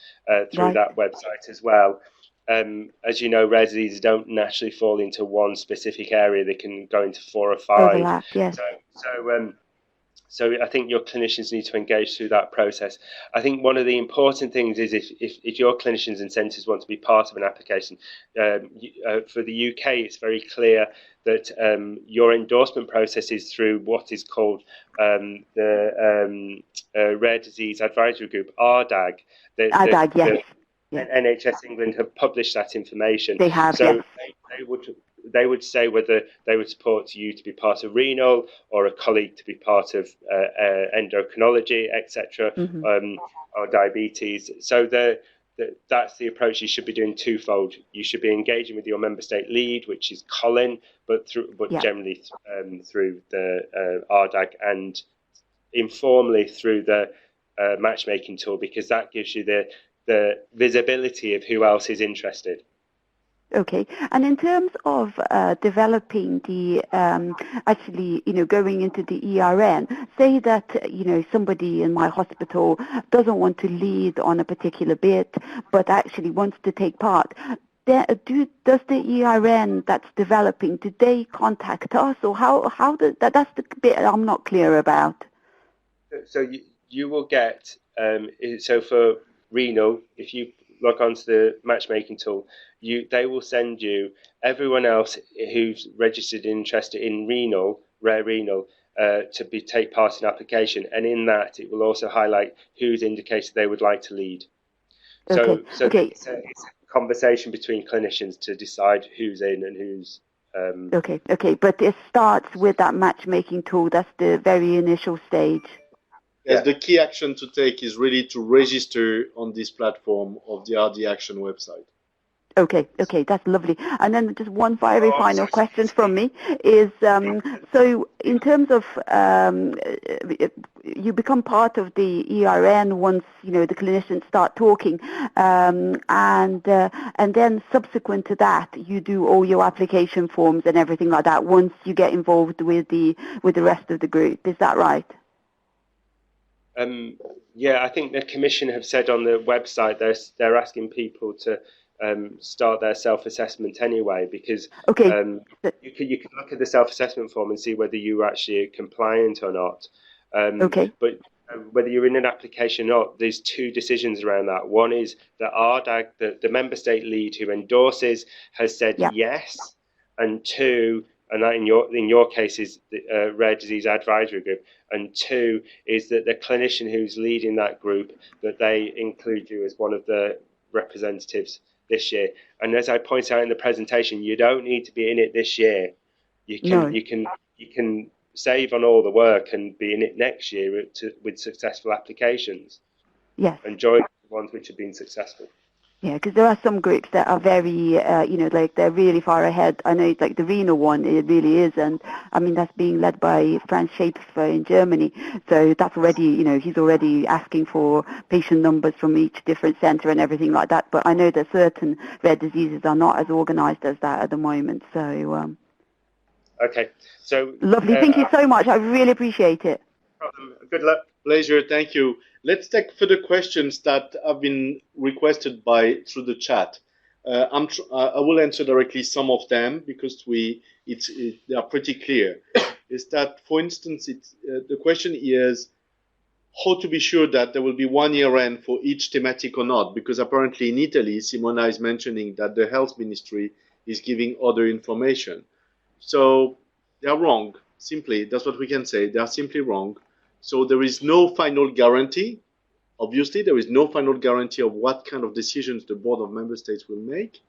through that website as well. As you know, rare diseases don't naturally fall into one specific area. They can go into 4 or 5. Overlap, yes. So I think your clinicians need to engage through that process. I think one of the important things is if your clinicians and centres want to be part of an application, for the UK, it's very clear that your endorsement process is through what is called the Rare Disease Advisory Group, RDAG. RDAG, yes. NHS England have published that information. They have, so yes. They would say whether they would support you to be part of renal or a colleague to be part of endocrinology, etc., or diabetes. So that's the approach you should be doing twofold. You should be engaging with your member state lead, which is Colin, but generally through the RDAG and informally through the matchmaking tool, because that gives you the visibility of who else is interested. Okay, and in terms of developing the, going into the ERN, say that, somebody in my hospital doesn't want to lead on a particular bit, but actually wants to take part. Does the ERN that's developing, do they contact us, or that's the bit I'm not clear about? So you will get, so for renal, if you log onto the matchmaking tool, they will send you everyone else who's registered interested in rare renal, to take part in application, and in that it will also highlight who's indicated they would like to lead. So it's a conversation between clinicians to decide who's in and who's. Okay, but it starts with that matchmaking tool. That's the very initial stage. Yes, the key action to take is really to register on this platform of the RD Action website. Okay, that's lovely. And then just one very final question from me is, so in terms of, you become part of the ERN once, the clinicians start talking, and then subsequent to that, you do all your application forms and everything like that once you get involved with the rest of the group. Is that right? I think the Commission have said on the website they're asking people to start their self-assessment anyway, because Okay. you can look at the self-assessment form and see whether you're actually compliant or not. Okay. But whether you're in an application or not, there's two decisions around that. One is that RDAG, the member state lead who endorses, has said Yeah. yes, and two, and that in your case is the Rare Disease Advisory Group, and two is that the clinician who's leading that group, that they include you as one of the representatives this year. And as I point out in the presentation, you don't need to be in it this year. You can save on all the work and be in it next year with successful applications. Yes. And join the ones which have been successful. Yeah, because there are some groups that are very, like they're really far ahead. I know, like the renal one, it really is, and I mean that's being led by Franz Schaefer in Germany. So that's already, he's already asking for patient numbers from each different centre and everything like that. But I know that certain rare diseases are not as organised as that at the moment. So. Okay, so lovely. Thank you so much. I really appreciate it. Good luck. Pleasure. Thank you. Let's take further questions that have been requested through the chat. I will answer directly some of them because they are pretty clear. Is that, for instance, the question is how to be sure that there will be one ERN for each thematic or not? Because apparently in Italy, Simona is mentioning that the health ministry is giving other information. So they are wrong. Simply, that's what we can say. They are simply wrong. So there is no final guarantee. Obviously, there is no final guarantee of what kind of decisions the Board of Member States will make.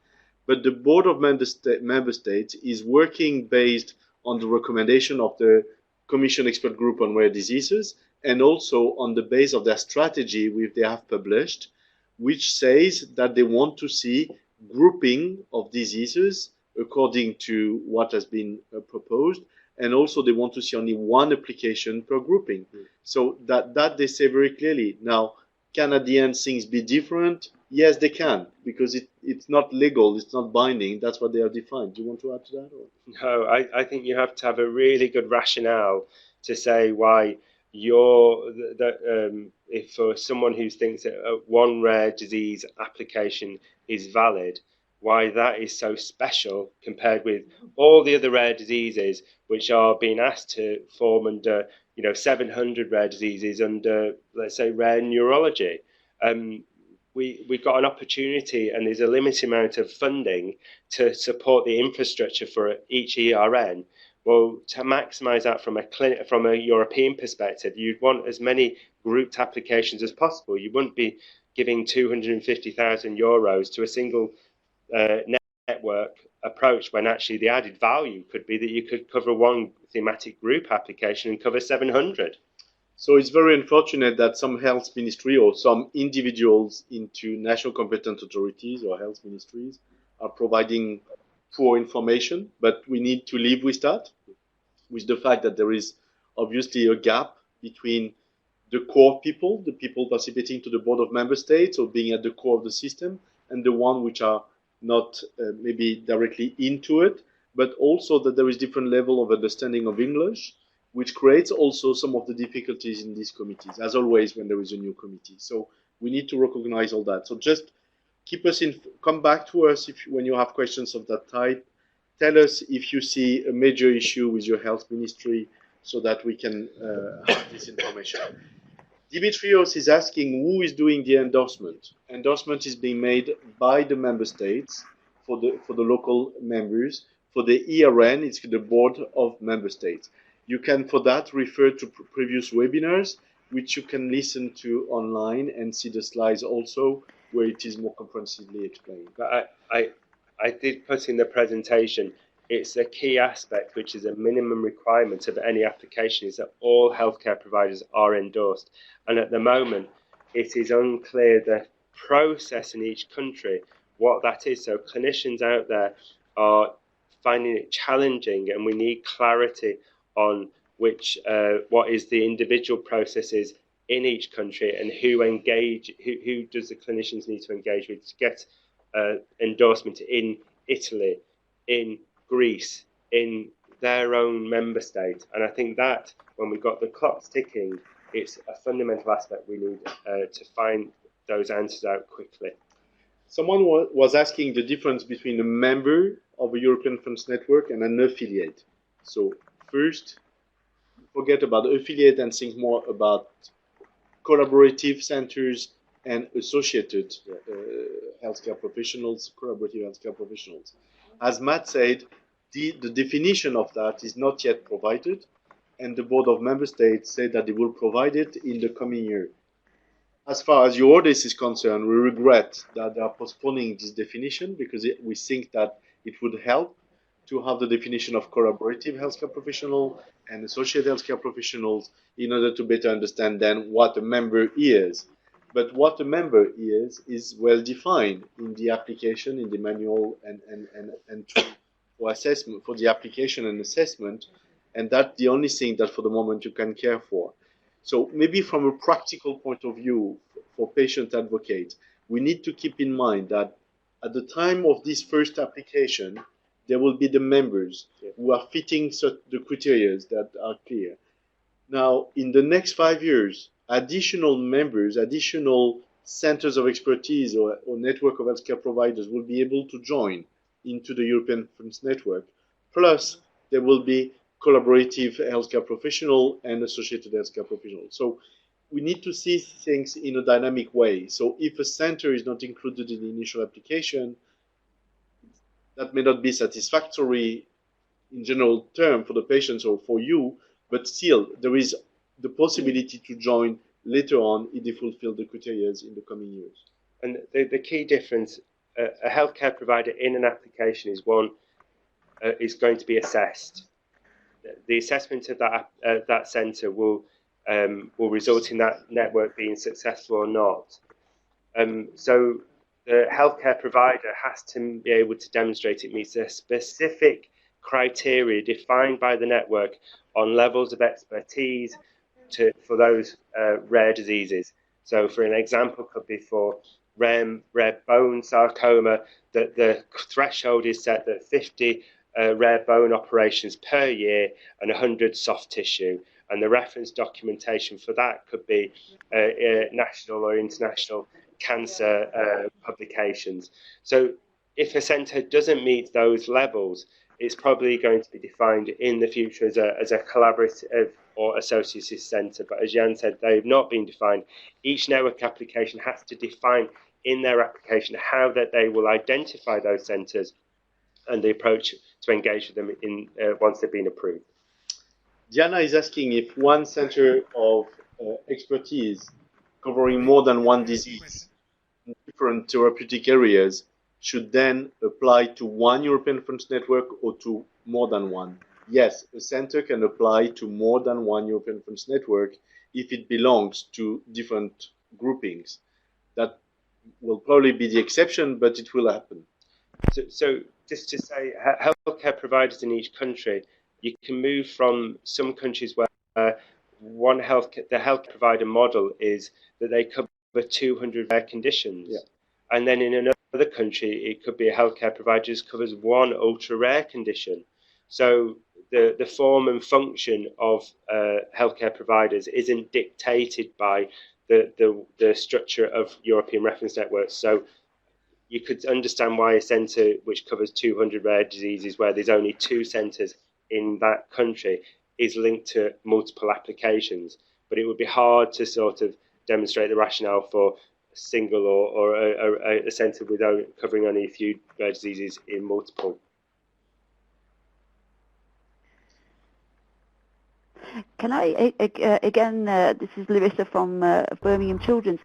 But the Board of Member States is working based on the recommendation of the Commission Expert Group on Rare Diseases and also on the base of their strategy which they have published, which says that they want to see grouping of diseases according to what has been proposed. And also they want to see only one application per grouping. So that they say very clearly. Now, can at the end things be different? Yes, they can, because it's not legal, it's not binding. That's what they are defined. Do you want to add to that? Or? No, I think you have to have a really good rationale to say why if for someone who thinks that one rare disease application is valid, why that is so special compared with all the other rare diseases which are being asked to form under 700 rare diseases under, let's say, rare neurology. We've got an opportunity, and there's a limited amount of funding to support the infrastructure for each ERN. Well, to maximise that from a European perspective, you'd want as many grouped applications as possible. You wouldn't be giving €250,000 to a single network approach when actually the added value could be that you could cover one thematic group application and cover 700. So it's very unfortunate that some health ministry or some individuals into national competent authorities or health ministries are providing poor information, but we need to live with that, with the fact that there is obviously a gap between the core people, the people participating to the Board of Member States or being at the core of the system, and the one which are not maybe directly into it, but also that there is different level of understanding of English, which creates also some of the difficulties in these committees, as always when there is a new committee. So we need to recognize all that. So just come back to us when you have questions of that type. Tell us if you see a major issue with your health ministry so that we can have this information. Dimitrios is asking who is doing the endorsement. Endorsement is being made by the member states for the local members. For the ERN, it's the Board of Member States. You can, for that, refer to previous webinars, which you can listen to online and see the slides also, where it is more comprehensively explained. But I did put in the presentation, it's a key aspect, which is a minimum requirement of any application, is that all healthcare providers are endorsed. And at the moment, it is unclear the process in each country, what that is. So clinicians out there are finding it challenging, and we need clarity on what is the individual processes in each country and who does the clinicians need to engage with to get endorsement in Italy, in Greece, in their own member state. And I think that when we've got the clocks ticking, it's a fundamental aspect we need to find those answers out quickly. Someone was asking the difference between a member of a European Funds Network and an affiliate. So first, forget about affiliate and think more about collaborative centers and associated healthcare professionals, collaborative healthcare professionals. As Matt said, the definition of that is not yet provided, and the Board of Member States said that they will provide it in the coming year. As far as your audit is concerned, we regret that they are postponing this definition because we think that it would help to have the definition of collaborative healthcare professional and associate healthcare professionals in order to better understand then what a member is. But what a member is well defined in the application, in the manual, and for assessment, for the application and assessment, and that's the only thing that for the moment you can care for. So maybe from a practical point of view for patient advocates, we need to keep in mind that at the time of this first application, there will be the members who are fitting the criteria that are clear. Now, in the next 5 years, additional members, additional centers of expertise or network of healthcare providers will be able to join into the European Funds Network. Plus, there will be collaborative healthcare professional and associated healthcare professional. So we need to see things in a dynamic way. So if a center is not included in the initial application, that may not be satisfactory in general term for the patients or for you, but still there is the possibility to join later on if they fulfill the criteria in the coming years. And the key difference, a healthcare provider in an application is one is going to be assessed. The assessment of that centre will result in that network being successful or not. So the healthcare provider has to be able to demonstrate it meets a specific criteria defined by the network on levels of expertise for those rare diseases. So for an example could be for rare bone sarcoma, that the threshold is set at 50 rare bone operations per year and 100 soft tissue. And the reference documentation for that could be national or international cancer publications. So if a centre doesn't meet those levels, it's probably going to be defined in the future as a collaborative or associative centre. But as Jan said, they've not been defined. Each network application has to define in their application how that they will identify those centres and the approach to engage with them in once they've been approved. Diana is asking if one center of expertise covering more than one disease in different therapeutic areas should then apply to one European Funds Network or to more than one. Yes, a center can apply to more than one European Funds Network if it belongs to different groupings. That will probably be the exception, but it will happen. So just to say, healthcare providers in each country, you can move from some countries where the health provider model is that they cover 200 rare conditions. Yeah. And then in another country, it could be a healthcare provider just covers one ultra rare condition. So the form and function of healthcare providers isn't dictated by the structure of European reference networks. So you could understand why a centre which covers 200 rare diseases, where there's only 2 centres in that country, is linked to multiple applications. But it would be hard to sort of demonstrate the rationale for a single or a centre with covering only a few rare diseases in multiple. Can I, again, this is Larissa from Birmingham Children's.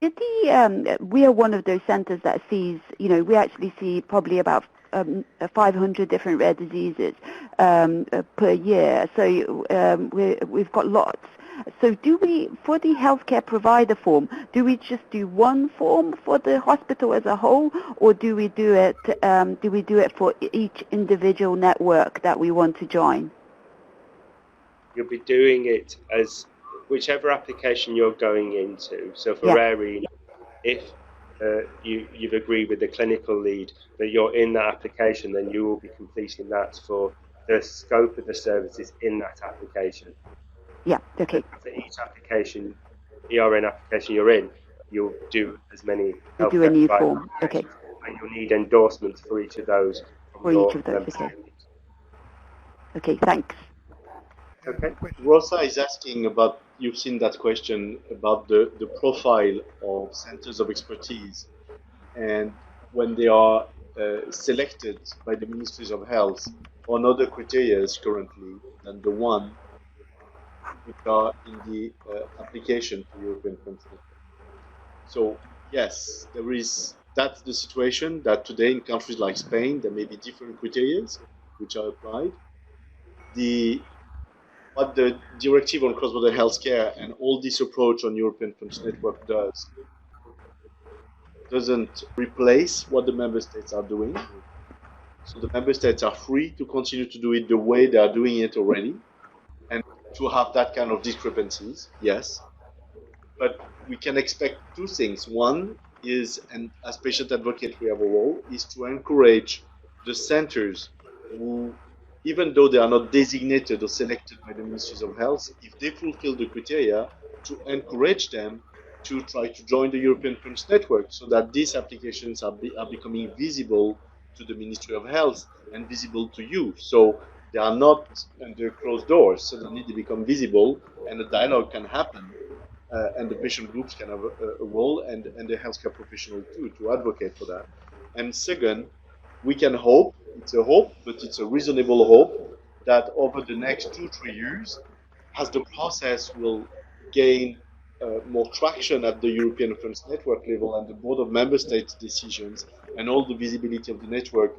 We are one of those centres that sees, we actually see probably about 500 different rare diseases per year. So we've got lots. So do we, for the healthcare provider form, do we just do one form for the hospital as a whole, or do we do it for each individual network that we want to join? You'll be doing it as whichever application you're going into. So for rare renal, if you've agreed with the clinical lead that you're in that application, then you will be completing that for the scope of the services in that application. Yeah, okay. For each application, ERN application you're in, you'll do as many You do a healthcare new provider form. Okay. applications, and you'll need endorsements for each of those from For your each of those. member Okay. states. Okay. Thanks. Okay. Rosa is asking about, you've seen that question about the profile of centers of expertise, and when they are selected by the ministries of health on other criteria currently than the one which are in the application to European Funds Network. So yes, there is, that's the situation that today in countries like Spain there may be different criteria which are applied. What the directive on cross-border healthcare and all this approach on European Funds Network doesn't replace what the member states are doing. So the member states are free to continue to do it the way they are doing it already, and to have that kind of discrepancies, yes. But we can expect two things. One is, and as patient advocate we have a role, is to encourage the centers who, even though they are not designated or selected by the ministries of health, if they fulfill the criteria, to encourage them to try to join the European Funds Network so that these applications are becoming visible to the Ministry of Health and visible to you. So they are not under closed doors, suddenly they become visible and a dialogue can happen. And the patient groups can have a role, and the healthcare professional too, to advocate for that. And second, we can hope, it's a hope, but it's a reasonable hope, that over the next 2-3 years, as the process will gain more traction at the European Funds Network level and the Board of Member States decisions and all the visibility of the network,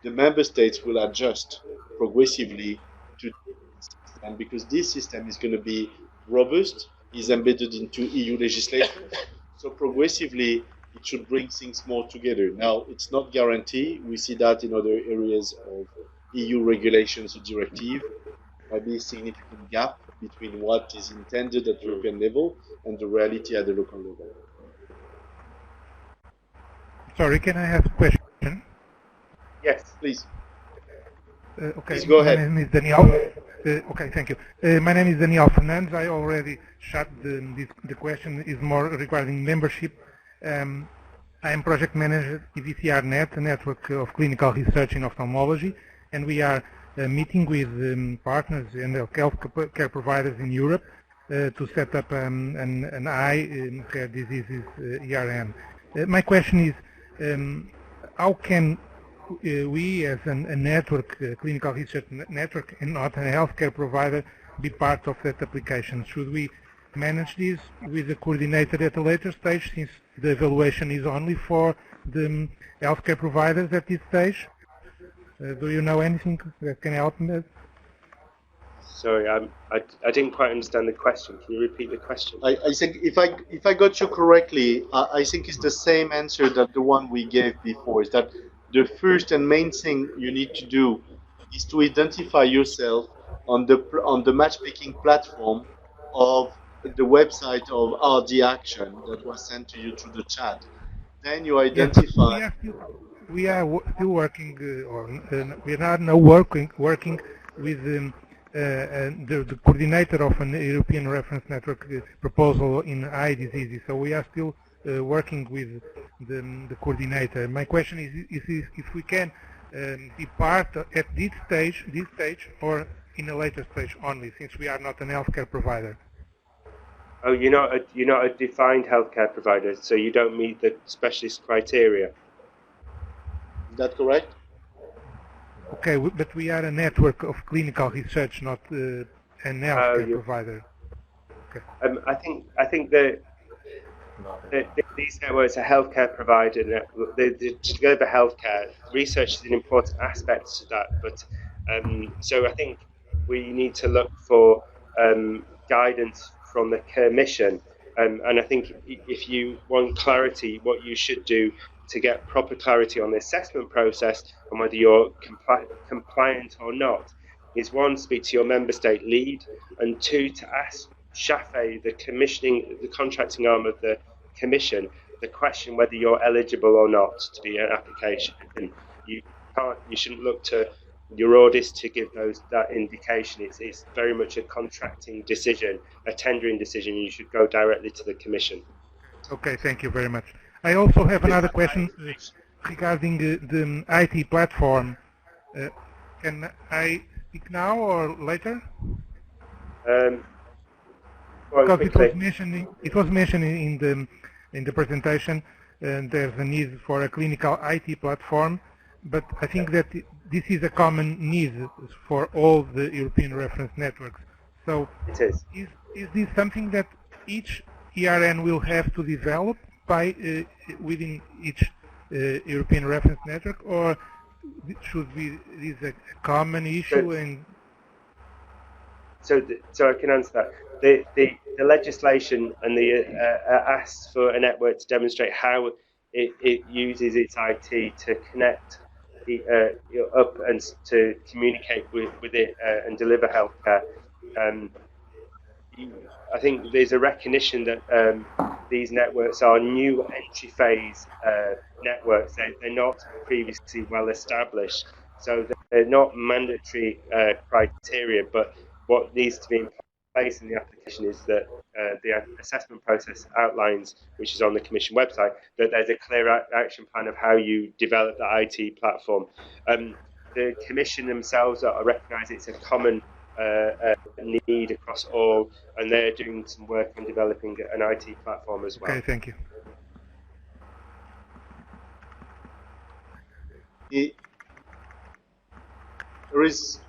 the Member States will adjust progressively to this system, because this system is going to be robust, is embedded into EU legislation. So progressively, it should bring things more together. Now, it's not guaranteed. We see that in other areas of EU regulations or directive. Might be a significant gap between what is intended at European level and the reality at the local level. Sorry, can I ask a question? Yes, please. Okay, please go ahead. My name is Daniel. Okay, thank you. My name is Daniel Fernandes. I already shut the question is more regarding membership. I am project manager at EVCR-NET, a network of clinical research in ophthalmology, and we are meeting with partners and healthcare providers in Europe to set up an eye rare diseases ERN. My question is, how can we as a network, clinical research network, and not a healthcare provider, be part of that application? Should we manage this with the coordinator at a later stage, since the evaluation is only for the healthcare providers at this stage? Do you know anything that can help me? Sorry, I didn't quite understand the question. Can you repeat the question? I think if I got you correctly, I think it's the same answer that the one we gave before. Is that the first and main thing you need to do is to identify yourself on the matchmaking platform of the website of RD Action that was sent to you through the chat. Then you identify. Yes, we are still working, we are now working with the coordinator of an European Reference Network proposal in eye diseases. So we are still working with the coordinator. My question is if we can be part at this stage, or in a later stage only, since we are not an healthcare provider. Oh, you're not a defined healthcare provider, so you don't meet the specialist criteria. Is that correct? Okay, but we are a network of clinical research, not an healthcare provider. Okay. I think that these networks are healthcare provider. Together, healthcare research is an important aspect to that. But so I think we need to look for guidance from the Commission. And I think if you want clarity, what you should do to get proper clarity on the assessment process and whether you're compliant or not is, one, speak to your member state lead, and two, to ask SHAFE, the contracting arm of the Commission, the question whether you're eligible or not to be an application. And you shouldn't look to your audits to give that indication. It's very much a contracting decision, a tendering decision. You should go directly to the Commission. Okay, thank you very much. I also have another question regarding the IT platform. Can I speak now or later? Because it was mentioned in the presentation, there's a need for a clinical IT platform, but I think that this is a common need for all the European reference networks. So it is. Is this something that each ERN will have to develop by within each European reference network, or should be this a common issue? So I can answer that. The legislation and the asks for a network to demonstrate how it uses its IT to connect up and to communicate with it and deliver healthcare. I think there's a recognition that these networks are new entry phase networks. They're not previously well established, so they're not mandatory criteria. But what needs to be in place in the application is that the assessment process outlines, which is on the Commission website, that there's a clear action plan of how you develop the IT platform. The Commission themselves recognise it's a common need across all, and they're doing some work on developing an IT platform as well. Okay, thank you. There is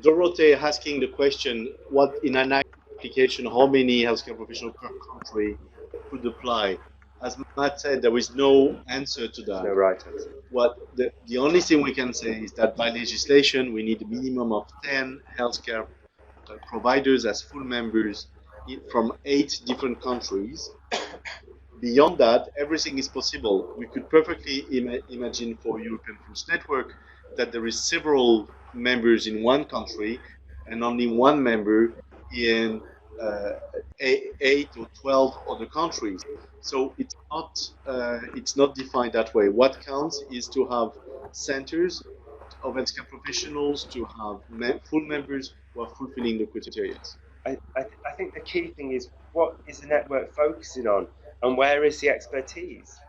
Dorothee asking the question, what in an application, how many healthcare professionals per country could apply? As Matt said, there is no answer to that. No right answer. What the only thing we can say is that by legislation, we need a minimum of 10 healthcare providers as full members from 8 different countries. Beyond that, everything is possible. We could perfectly imagine for European French Network that there is several members in one country and only one member in 8 or 12 other countries. So it's not defined that way. What counts is to have centers of healthcare professionals, to have full members who are fulfilling the criteria. I think the key thing is, what is the network focusing on, and where is the expertise?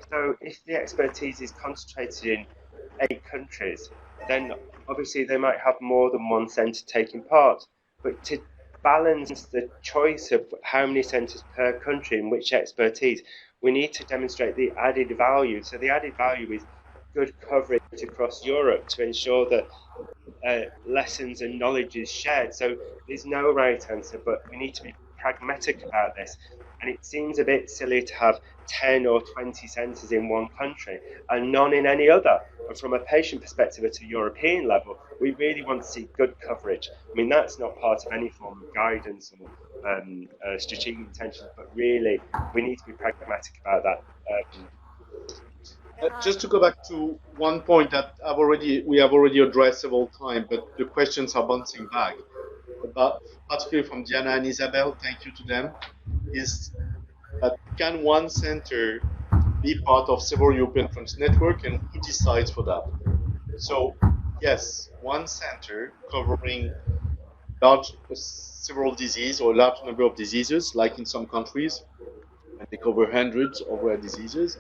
So if the expertise is concentrated in 8 countries, then obviously they might have more than one centre taking part. But to balance the choice of how many centres per country and which expertise, we need to demonstrate the added value. So the added value is good coverage across Europe to ensure that lessons and knowledge is shared. So there's no right answer, but we need to be pragmatic about this. And it seems a bit silly to have 10 or 20 centres in one country and none in any other. And from a patient perspective at a European level, we really want to see good coverage. I mean, that's not part of any form of guidance or strategic intention, but really we need to be pragmatic about that. Just to go back to one point that we have already addressed several times, but the questions are bouncing back, particularly from Diana and Isabel, thank you to them, is that can one center be part of several European French network, and who decides for that? So yes, one center covering several diseases or a large number of diseases, like in some countries, and they cover hundreds of rare diseases.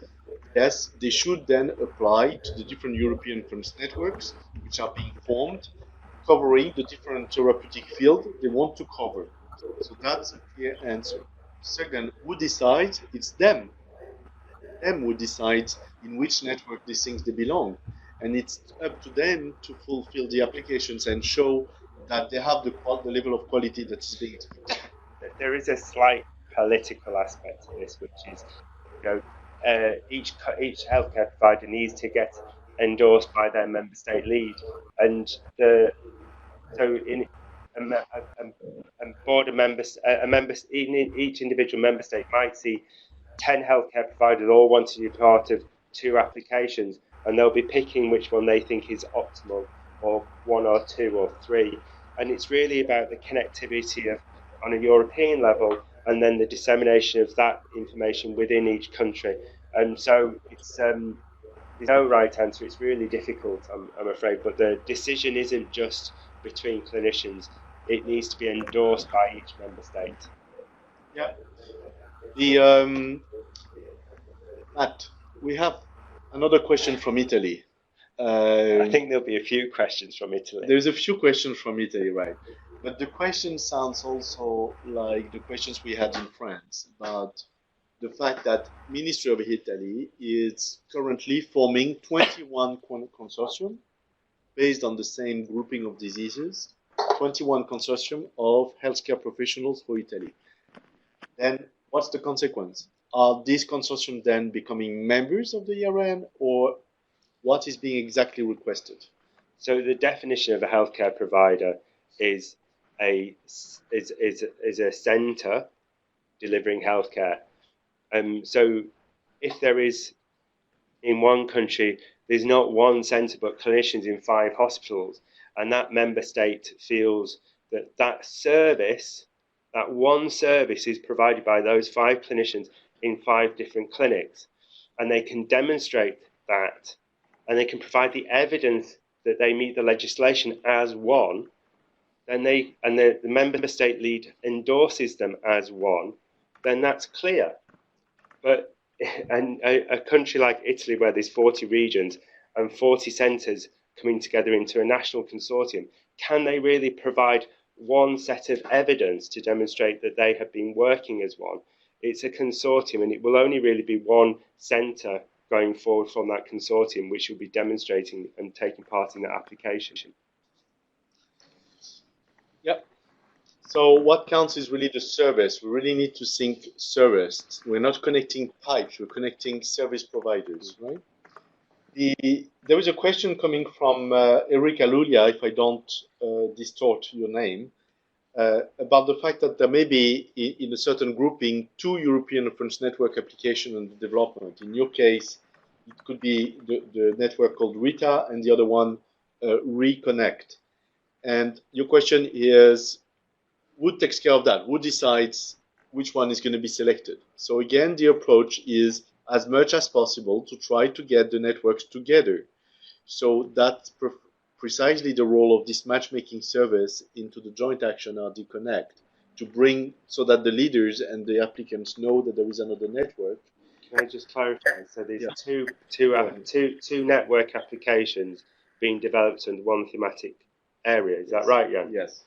Yes, they should then apply to the different European French networks which are being formed, covering the different therapeutic field they want to cover. So that's a clear answer. Second, who decides? It's them. Them who decides in which network these things they belong. And it's up to them to fulfill the applications and show that they have the level of quality that is being expected. There is a slight political aspect to this, which is, each healthcare provider needs to get endorsed by their member state lead, and each individual member state might see 10 healthcare providers all wanting to be part of 2 applications, and they'll be picking which one they think is optimal, or 1 or 2 or 3, and it's really about the connectivity on a European level, and then the dissemination of that information within each country. And so it's there's no right answer. It's really difficult, I'm afraid. But the decision isn't just between clinicians. It needs to be endorsed by each member state. Yeah. Matt, we have another question from Italy. I think there'll be a few questions from Italy. There's a few questions from Italy, right? But the question sounds also like the questions we had in France about the fact that Ministry of Italy is currently forming 21 consortium based on the same grouping of diseases, 21 consortium of healthcare professionals for Italy. Then what's the consequence? Are these consortium then becoming members of the ERN, or what is being exactly requested? So the definition of a healthcare provider is a centre delivering healthcare. So if there is, in one country, there's not one centre but clinicians in 5 hospitals, and that member state feels that that service, that one service is provided by those 5 clinicians in 5 different clinics, and they can demonstrate that, and they can provide the evidence that they meet the legislation as one, then the member state lead endorses them as one, then that's clear. But and a country like Italy, where there's 40 regions and 40 centres coming together into a national consortium, can they really provide one set of evidence to demonstrate that they have been working as one? It's a consortium, and it will only really be one centre going forward from that consortium which will be demonstrating and taking part in that application. Yeah. So what counts is really the service. We really need to think service. We're not connecting pipes, we're connecting service providers, right? There is a question coming from Eric Alulia, if I don't distort your name, about the fact that there may be, in a certain grouping, 2 European reference network application under development. In your case, it could be the network called RITA and the other one, Reconnect. And your question is, who takes care of that? Who decides which one is going to be selected? So again, the approach is as much as possible to try to get the networks together. So that's precisely the role of this matchmaking service into the joint action RD Connect, to bring so that the leaders and the applicants know that there is another network. Can I just clarify? So there's two network applications being developed under one thematic area. Is that right, Jan? Yes.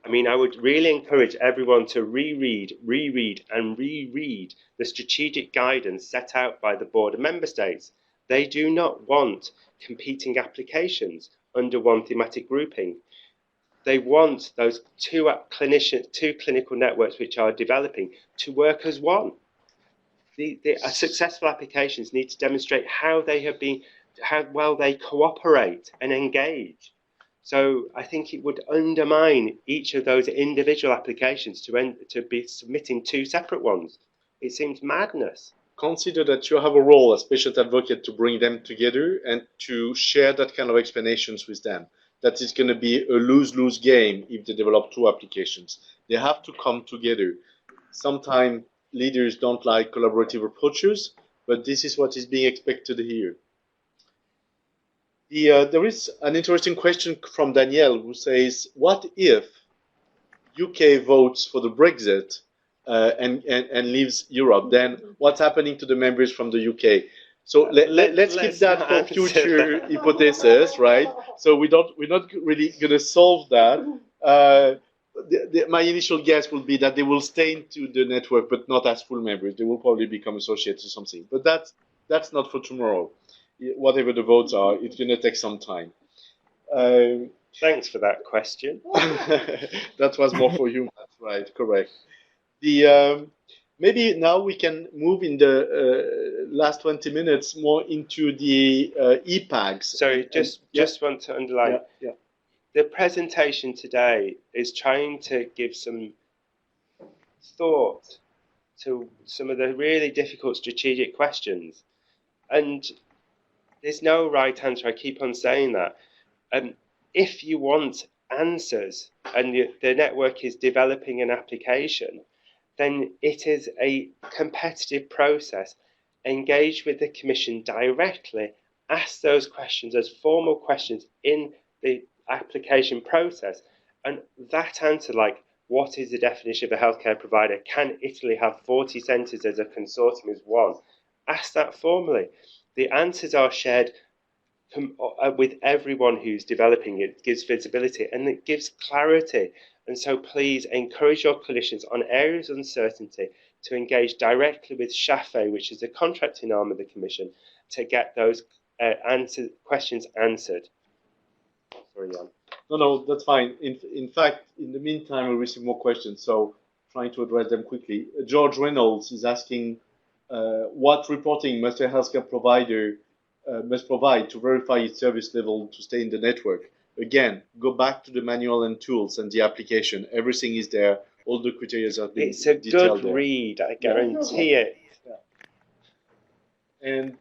I mean, I would really encourage everyone to reread the strategic guidance set out by the Board of Member States. They do not want competing applications under one thematic grouping. They want those two clinical networks which are developing to work as one. The successful applications need to demonstrate how well they cooperate and engage. So I think it would undermine each of those individual applications to be submitting 2 separate ones. It seems madness. Consider that you have a role as patient advocate to bring them together and to share that kind of explanations with them. That is going to be a lose-lose game if they develop 2 applications. They have to come together. Sometimes leaders don't like collaborative approaches, but this is what is being expected here. There is an interesting question from Danielle, who says, what if UK votes for the Brexit and leaves Europe? Then what's happening to the members from the UK? So let's keep that for future hypothesis, right? So we're not really going to solve that. My initial guess will be that they will stay into the network, but not as full members. They will probably become associates or something. But that's not for tomorrow. Whatever the votes are, it's going to take some time. Thanks for that question. That was more for you, right? Correct. Maybe now we can move in the last 20 minutes more into the EPAGs. Sorry, just want to underline. Yeah. The presentation today is trying to give some thought to some of the really difficult strategic questions. And there's no right answer. I keep on saying that. If you want answers and the network is developing an application, then it is a competitive process. Engage with the Commission directly. Ask those questions as formal questions in the application process. And that answer, like what is the definition of a healthcare provider? Can Italy have 40 centres as a consortium as one? Ask that formally. The answers are shared with everyone who's developing it. It gives visibility and it gives clarity. And so please encourage your clinicians on areas of uncertainty to engage directly with SHAFE, which is the contracting arm of the Commission, to get those questions answered. Sorry, Jan. No, that's fine. In fact, in the meantime, we receive more questions, so trying to address them quickly. George Reynolds is asking, what reporting must a healthcare provider must provide to verify its service level to stay in the network? Again, go back to the manual and tools and the application. Everything is there. All the criteria are being It's a detailed good there. read, I guarantee it. Yeah. And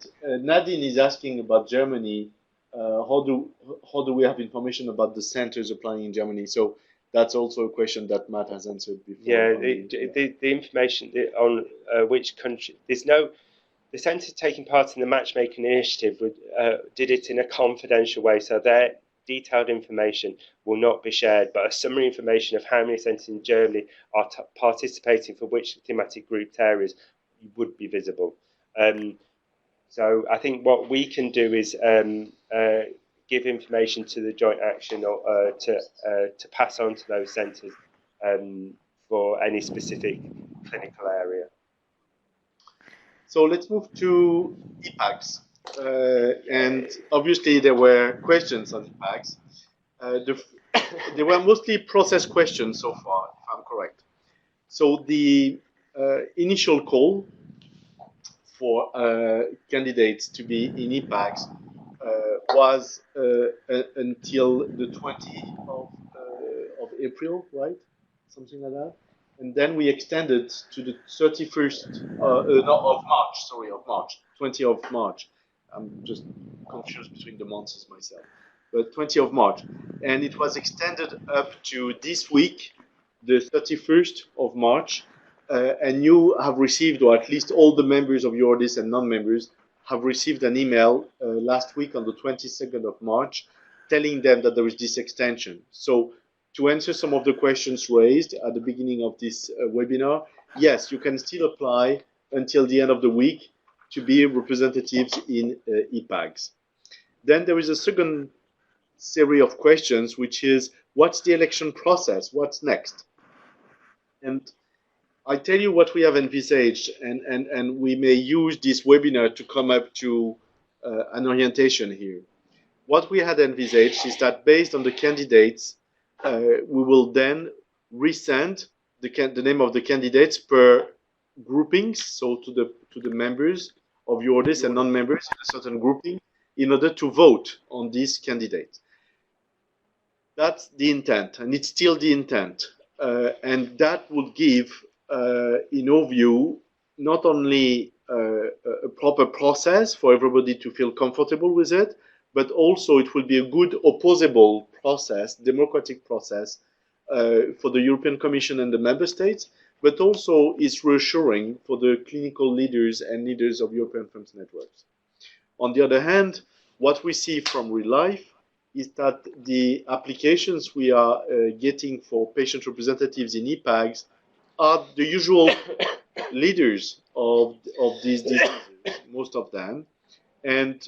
Nadine is asking about Germany. How do we have information about the centers applying in Germany? So that's also a question that Matt has answered before. Yeah, the information on which country, the centres taking part in the matchmaking initiative did it in a confidential way, so their detailed information will not be shared, but a summary information of how many centres in Germany are participating for which thematic grouped areas would be visible. So I think what we can do is give information to the joint action or to pass on to those centres for any specific clinical area. So let's move to EPACs. And obviously there were questions on EPACs. There were mostly process questions so far, if I'm correct. So the initial call for candidates to be in EPACs was until the 20th of April, right? Something like that. And then we extended to the 31st, of March, sorry, of March, 20th of March. I'm just confused between the months myself. But 20th of March. And it was extended up to this week, the 31st of March. And you have received, or at least all the members of your audience and non-members have received an email last week on the 22nd of March telling them that there is this extension. So to answer some of the questions raised at the beginning of this webinar, yes, you can still apply until the end of the week to be representatives in EPACs. Then there is a second series of questions, which is, what's the election process? What's next? And I tell you what we have envisaged, and we may use this webinar to come up to an orientation here. What we had envisaged is that based on the candidates, we will then resend the name of the candidates per groupings, so to the members of your audience and non-members in a certain grouping, in order to vote on this candidate. That's the intent, and it's still the intent. And that would give, in our view, not only a proper process for everybody to feel comfortable with it, but also it will be a good opposable process, democratic process for the European Commission and the member states, but also is reassuring for the clinical leaders and leaders of European Friends networks. On the other hand, what we see from real life is that the applications we are getting for patient representatives in EPACs are the usual leaders of these diseases, most of them, and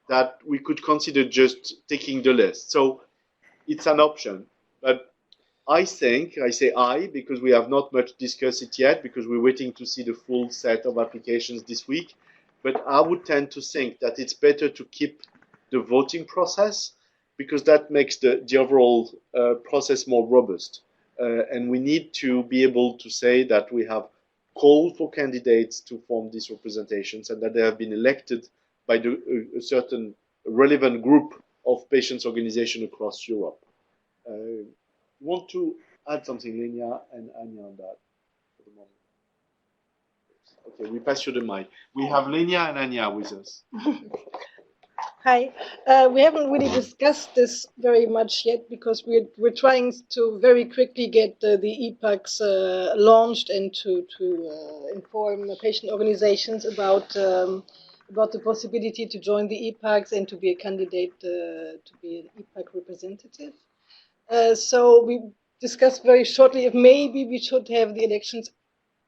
that we could consider just taking the list. So it's an option. But I think, I say I, because we have not much discussed it yet, because we're waiting to see the full set of applications this week, but I would tend to think that it's better to keep the voting process, because that makes the overall process more robust. And we need to be able to say that we have called for candidates to form these representations and that they have been elected by a certain relevant group of patients' organizations across Europe. You want to add something, Lenia and Anya, on that for the moment? Okay, we pass you the mic. We have Lenia and Anya with us. Hi. We haven't really discussed this very much yet because we're trying to very quickly get the EPACs launched and to inform patient organizations about the possibility to join the EPACs and to be a candidate to be an EPAC representative. So discussed very shortly if maybe we should have the elections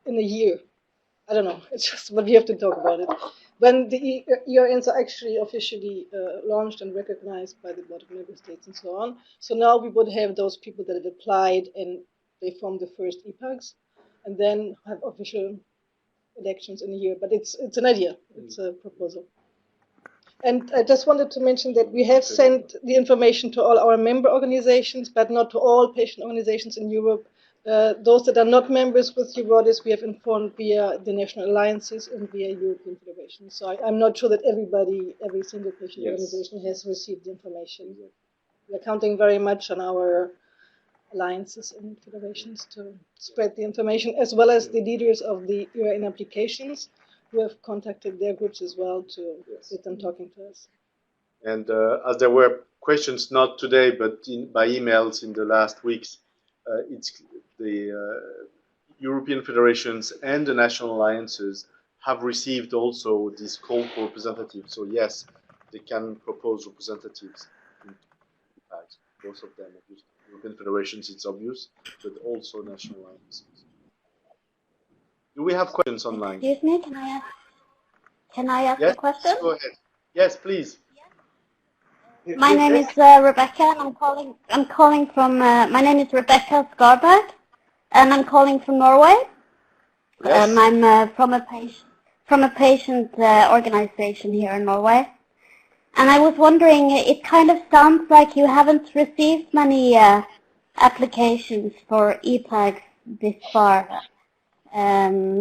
in a year. I don't know. It's just, but we have to talk about it. When the ERNs are actually officially launched and recognized by the Board of Member States and so on. So now we would have those people that have applied and they form the first EPAGs, and then have official elections in a year. But it's an idea. It's a proposal. And I just wanted to mention that we have sent the information to all our member organizations, but not to all patient organizations in Europe. Those that are not members with EURODIS, we have informed via the national alliances and via European federations. So I'm not sure that every single patient organization has received the information. We're counting very much on our alliances and federations to spread the information, as well as the leaders of the ERN applications, who have contacted their groups as well to get them talking to us. And as there were questions, not today, but by emails in the last weeks, it's the European federations and the national alliances have received also this call for representatives. So yes, they can propose representatives. In fact, both of them, European federations, it's obvious, but also national alliances. Do we have questions online? Excuse me, can I ask a question? Go ahead. Yes, please. My name is Rebecca, and I'm calling from. My name is Rebecca Skarberg, and I'm calling from Norway. Yes. I'm from a patient organization here in Norway, and I was wondering. It kind of sounds like you haven't received many applications for EPAGs this far. I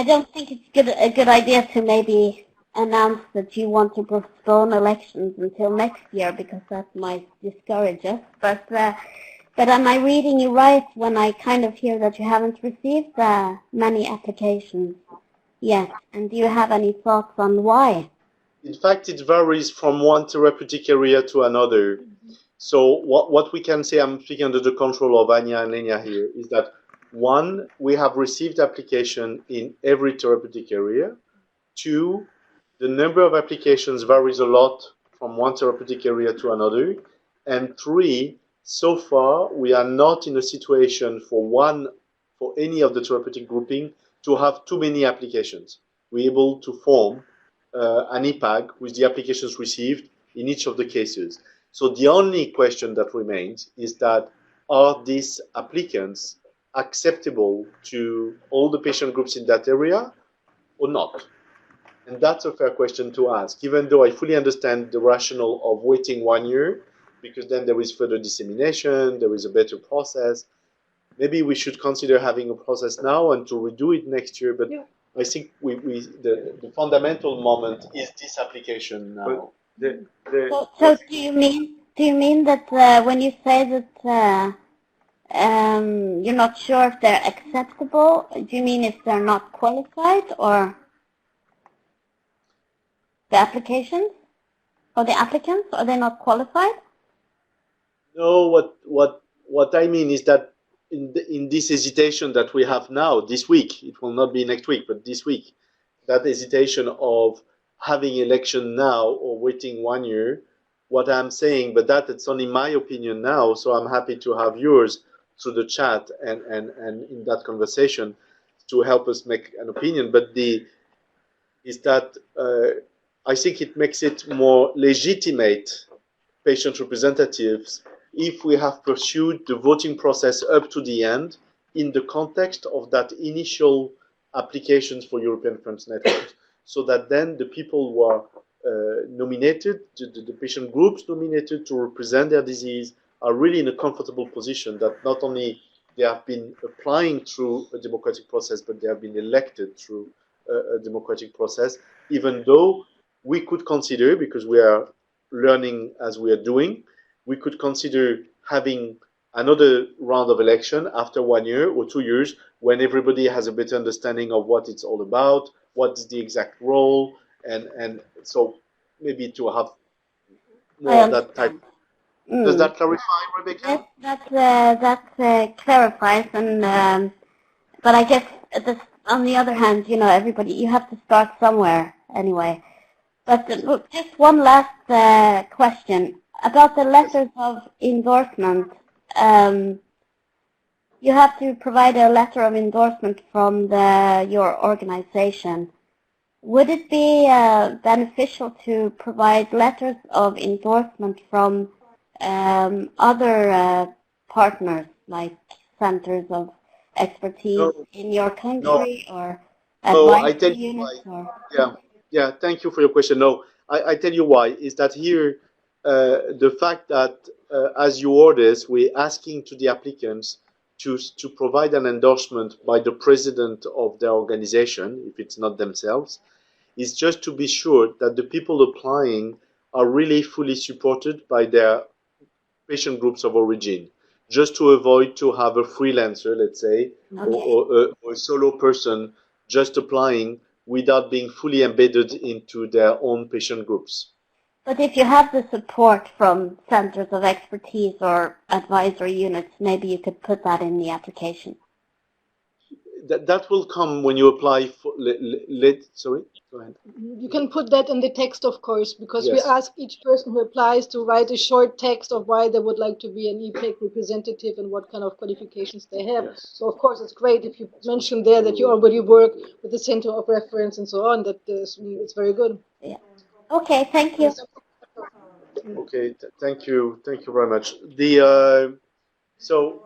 don't think it's a good idea to maybe announce that you want to postpone elections until next year, because that might discourage us. But am I reading you right when I kind of hear that you haven't received many applications yet? And do you have any thoughts on why? In fact, it varies from one therapeutic area to another. So what we can say, I'm speaking under the control of Anya and Lenia here, is that one, we have received application in every therapeutic area. Two, the number of applications varies a lot from one therapeutic area to another. And three, so far, we are not in a situation for any of the therapeutic grouping to have too many applications. We're able to form an EPAG with the applications received in each of the cases. So the only question that remains is that, are these applicants acceptable to all the patient groups in that area or not? And that's a fair question to ask, even though I fully understand the rationale of waiting 1 year, because then there is further dissemination, there is a better process. Maybe we should consider having a process now and to redo it next year, but yeah. I think the fundamental moment is this application now. So do you mean that when you say that you're not sure if they're acceptable, do you mean if they're not qualified, or the applications or the applicants, are they not qualified? No, what I mean is that in this hesitation that we have now, this week, it will not be next week, but this week, that hesitation of having election now or waiting 1 year, what I'm saying, but it's only my opinion now, so I'm happy to have yours through the chat and in that conversation to help us make an opinion. But I think it makes it more legitimate patient representatives if we have pursued the voting process up to the end in the context of that initial applications for European Funds Network, so that then the people who are nominated, the patient groups nominated to represent their disease, are really in a comfortable position that not only they have been applying through a democratic process, but they have been elected through a democratic process, even though we could consider, because we are learning as we are doing, we could consider having another round of election after 1 year or 2 years when everybody has a better understanding of what it's all about, what is the exact role, and so maybe to have more of that type. Does that clarify, Rebecca? Yes, that clarifies, and but I guess on the other hand, you have to start somewhere anyway. But look, just one last question about the letters of endorsement. you have to provide a letter of endorsement from your organization. Would it be beneficial to provide letters of endorsement from other partners, like centers of expertise in your country, or No, I advisory tell you why. units? Or Yeah. Thank you for your question. No, I tell you why. Is that here the fact that as you orders, we're asking to the applicants to provide an endorsement by the president of their organization, if it's not themselves, is just to be sure that the people applying are really fully supported by their patient groups of origin, just to avoid to have a freelancer, let's say, or a solo person just applying without being fully embedded into their own patient groups. But if you have the support from centers of expertise or advisory units, maybe you could put that in the application. That will come when you apply for. Sorry, go ahead. You can put that in the text, of course, because we Yes. ask each person who applies to write a short text of why they would like to be an EPEC representative and what kind of qualifications they have. Yes. So, of course, it's great if you mention there that you already work with the Center of Reference and so on. That it's very good. Yeah. Okay, thank you. Okay, thank you very much. The so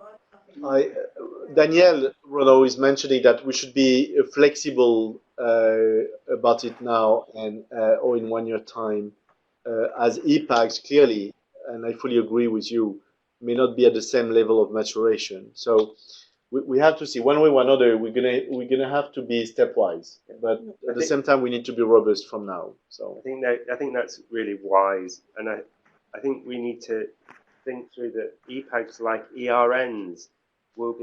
Danielle Renaud is mentioning that we should be flexible about it now and or in 1 year time, as EPACs clearly, and I fully agree with you, may not be at the same level of maturation. So we have to see one way or another. We're gonna have to be stepwise, but at the same time we need to be robust from now. So I think that's really wise, and I think we need to think through that EPAGs like ERNs will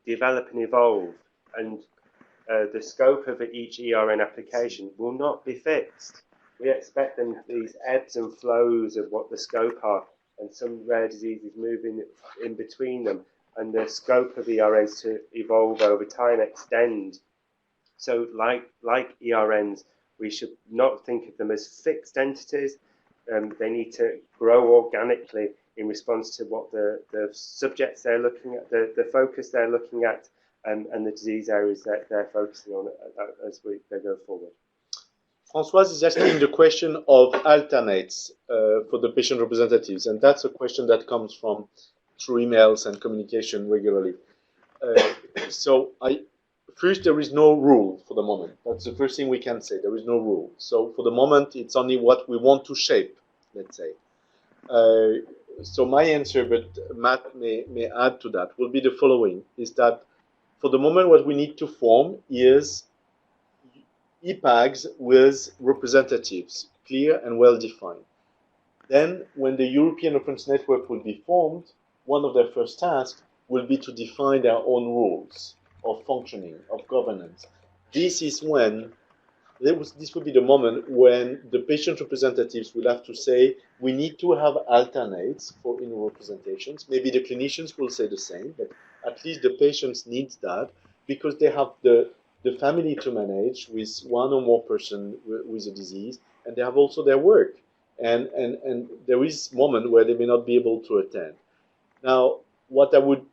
develop and evolve, and the scope of each ERN application will not be fixed. We expect these ebbs and flows of what the scope are, and some rare diseases moving in between them, and the scope of ERNs to evolve over time, extend. So like ERNs, we should not think of them as fixed entities. They need to grow organically in response to what the subjects they're looking at, the focus they're looking at, and the disease areas that they're focusing on as they go forward. Françoise is asking the question of alternates for the patient representatives, and that's a question that comes from through emails and communication regularly. First, there is no rule for the moment. That's the first thing we can say. There is no rule. So for the moment, it's only what we want to shape, let's say. So my answer, but Matt may add to that, will be the following, is that for the moment, what we need to form is EPAGs with representatives, clear and well-defined. Then, when the European Reference Network will be formed, one of their first tasks will be to define their own rules of functioning, of governance. This is when, this will be the moment when the patient representatives will have to say, we need to have alternates for in representations. Maybe the clinicians will say the same, but at least the patients need that because they have the family to manage with one or more person with a disease, and they have also their work. And there is a moment where they may not be able to attend. Now, what I would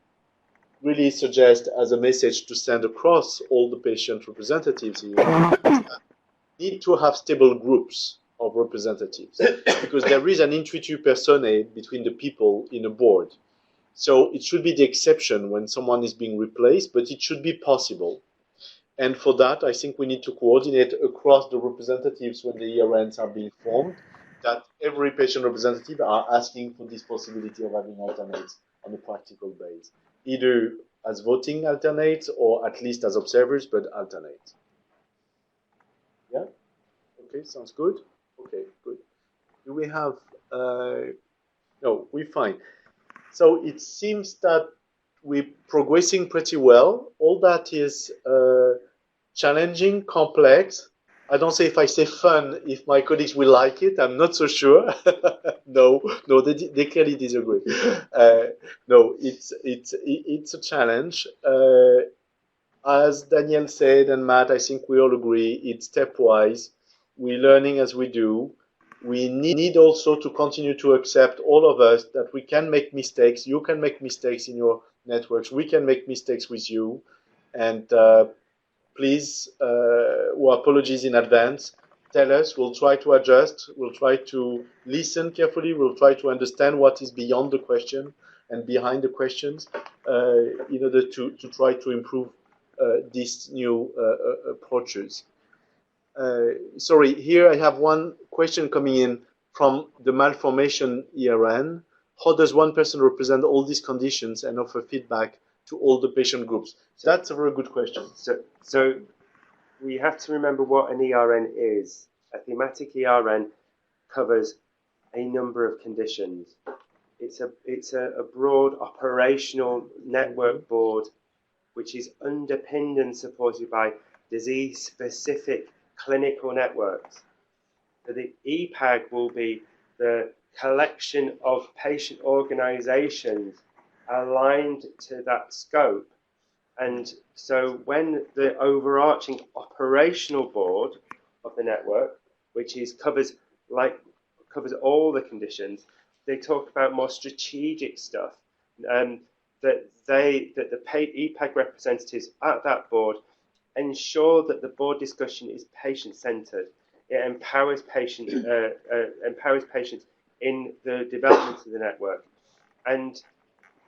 really suggest as a message to send across all the patient representatives here is that we need to have stable groups of representatives because there is an intuitu personae between the people in a board. So it should be the exception when someone is being replaced, but it should be possible. And for that, I think we need to coordinate across the representatives when the ERNs are being formed, that every patient representative are asking for this possibility of having alternates on a practical base, either as voting alternates or at least as observers, but alternates. Yeah? Okay, sounds good? Okay, good. Do we have, no, we're fine. So it seems that we're progressing pretty well. All that is challenging, complex. I don't say if I say fun, if my colleagues will like it. I'm not so sure. No, they clearly disagree. No, it's a challenge. As Danielle said and Matt, I think we all agree it's stepwise. We're learning as we do. we need also to continue to accept, all of us, that we can make mistakes. You can make mistakes in your networks. We can make mistakes with you. And please, apologies in advance. Tell us. We'll try to adjust. We'll try to listen carefully. We'll try to understand what is beyond the question and behind the questions in order to try to improve these new approaches. Sorry, here I have one question coming in from the malformation ERN. How does one person represent all these conditions and offer feedback to all the patient groups? So that's a very good question. So we have to remember what an ERN is. A thematic ERN covers a number of conditions. It's a broad operational network board which is underpinned and supported by disease-specific clinical networks. So the EPAG will be the collection of patient organizations aligned to that scope. And so when the overarching operational board of the network, which covers all the conditions, they talk about more strategic stuff, that the EPAG representatives at that board ensure that the board discussion is patient-centered. It empowers patients in the development of the network. And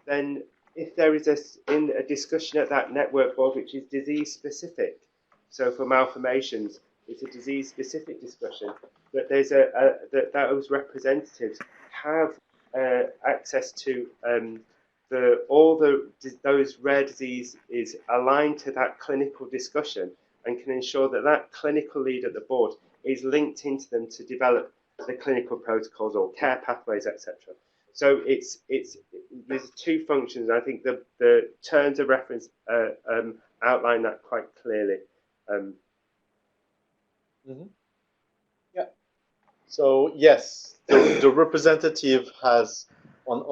then if there is a discussion at that network board which is disease-specific, so for malformations, it's a disease-specific discussion, that there's that those representatives have access to those rare disease is aligned to that clinical discussion and can ensure that that clinical lead at the board is linked into them to develop the clinical protocols or care pathways, etc. So there's two functions. I think the terms of reference outline that quite clearly. Yeah. So yes, the representative has on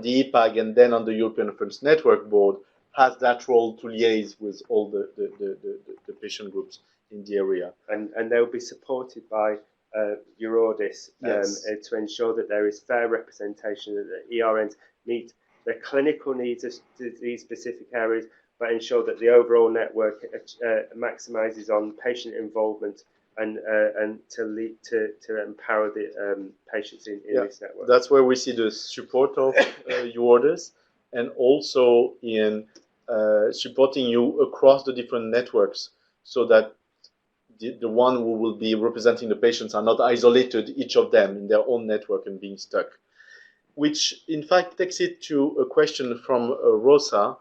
the EPAG and then on the European Reference Network Board has that role to liaise with all the patient groups in the area. And they'll be supported by Eurodis Yes. to ensure that there is fair representation, that the ERNs meet the clinical needs of these specific areas, but ensure that the overall network maximizes on patient involvement and to empower the patients in this network. That's where we see the support of Eurodis, and also in supporting you across the different networks, so that the one who will be representing the patients are not isolated, each of them in their own network and being stuck. Which in fact takes it to a question from Rosa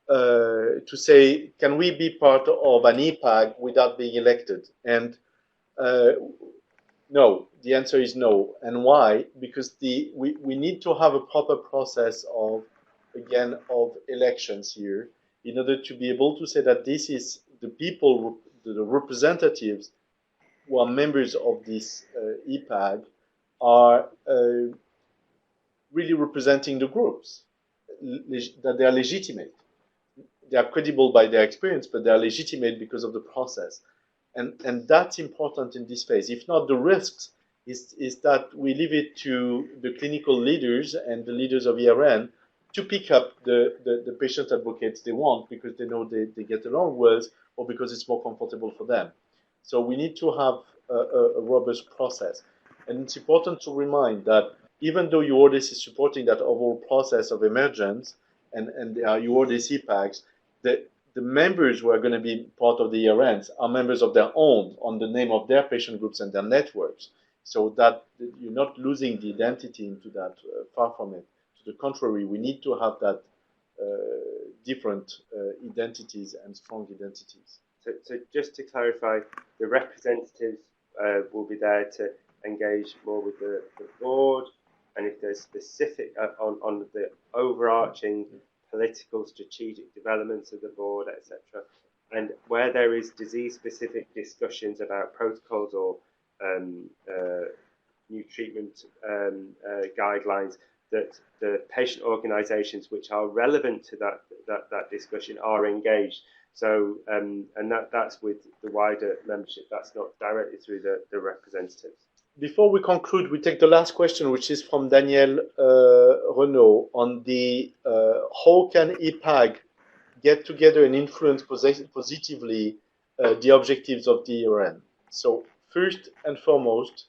to say, can we be part of an EPAG without being elected? And no, the answer is no. And why? Because we need to have a proper process of elections here in order to be able to say that this is the people, the representatives who are members of this EPAG are really representing the groups, that they are legitimate. They are credible by their experience, but they are legitimate because of the process. And that's important in this phase. If not, the risks is that we leave it to the clinical leaders and the leaders of ERN to pick up the patient advocates they want because they know they get along well, or because it's more comfortable for them. So we need to have a robust process. And it's important to remind that even though Eurodis is supporting that overall process of emergence, and there are Eurodis EPAGs, the members who are going to be part of the ERNs are members of their own on the name of their patient groups and their networks, so that you're not losing the identity into that, far from it. To the contrary, we need to have that different identities and strong identities. So just to clarify, the representatives will be there to engage more with the board, and if there's specific on the overarching political strategic developments of the board, etc. And where there is disease-specific discussions about protocols or new treatment guidelines, that the patient organisations which are relevant to that discussion are engaged. So, and that's with the wider membership. That's not directly through the representatives. Before we conclude, we take the last question, which is from Daniel Renaud on the how can EPAG get together and influence positively the objectives of the ERN. So first and foremost,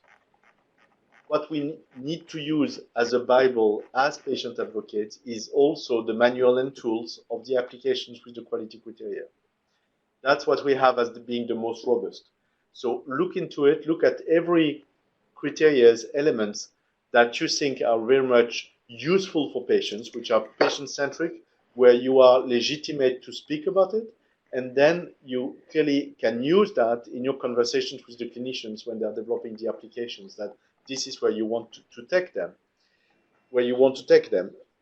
what we need to use as a Bible as patient advocates is also the manual and tools of the applications with the quality criteria. That's what we have as being the most robust. So look into it, look at every criteria's elements that you think are very much useful for patients, which are patient-centric, where you are legitimate to speak about it, and then you clearly can use that in your conversations with the clinicians when they're developing the applications, that this is where you want to take them,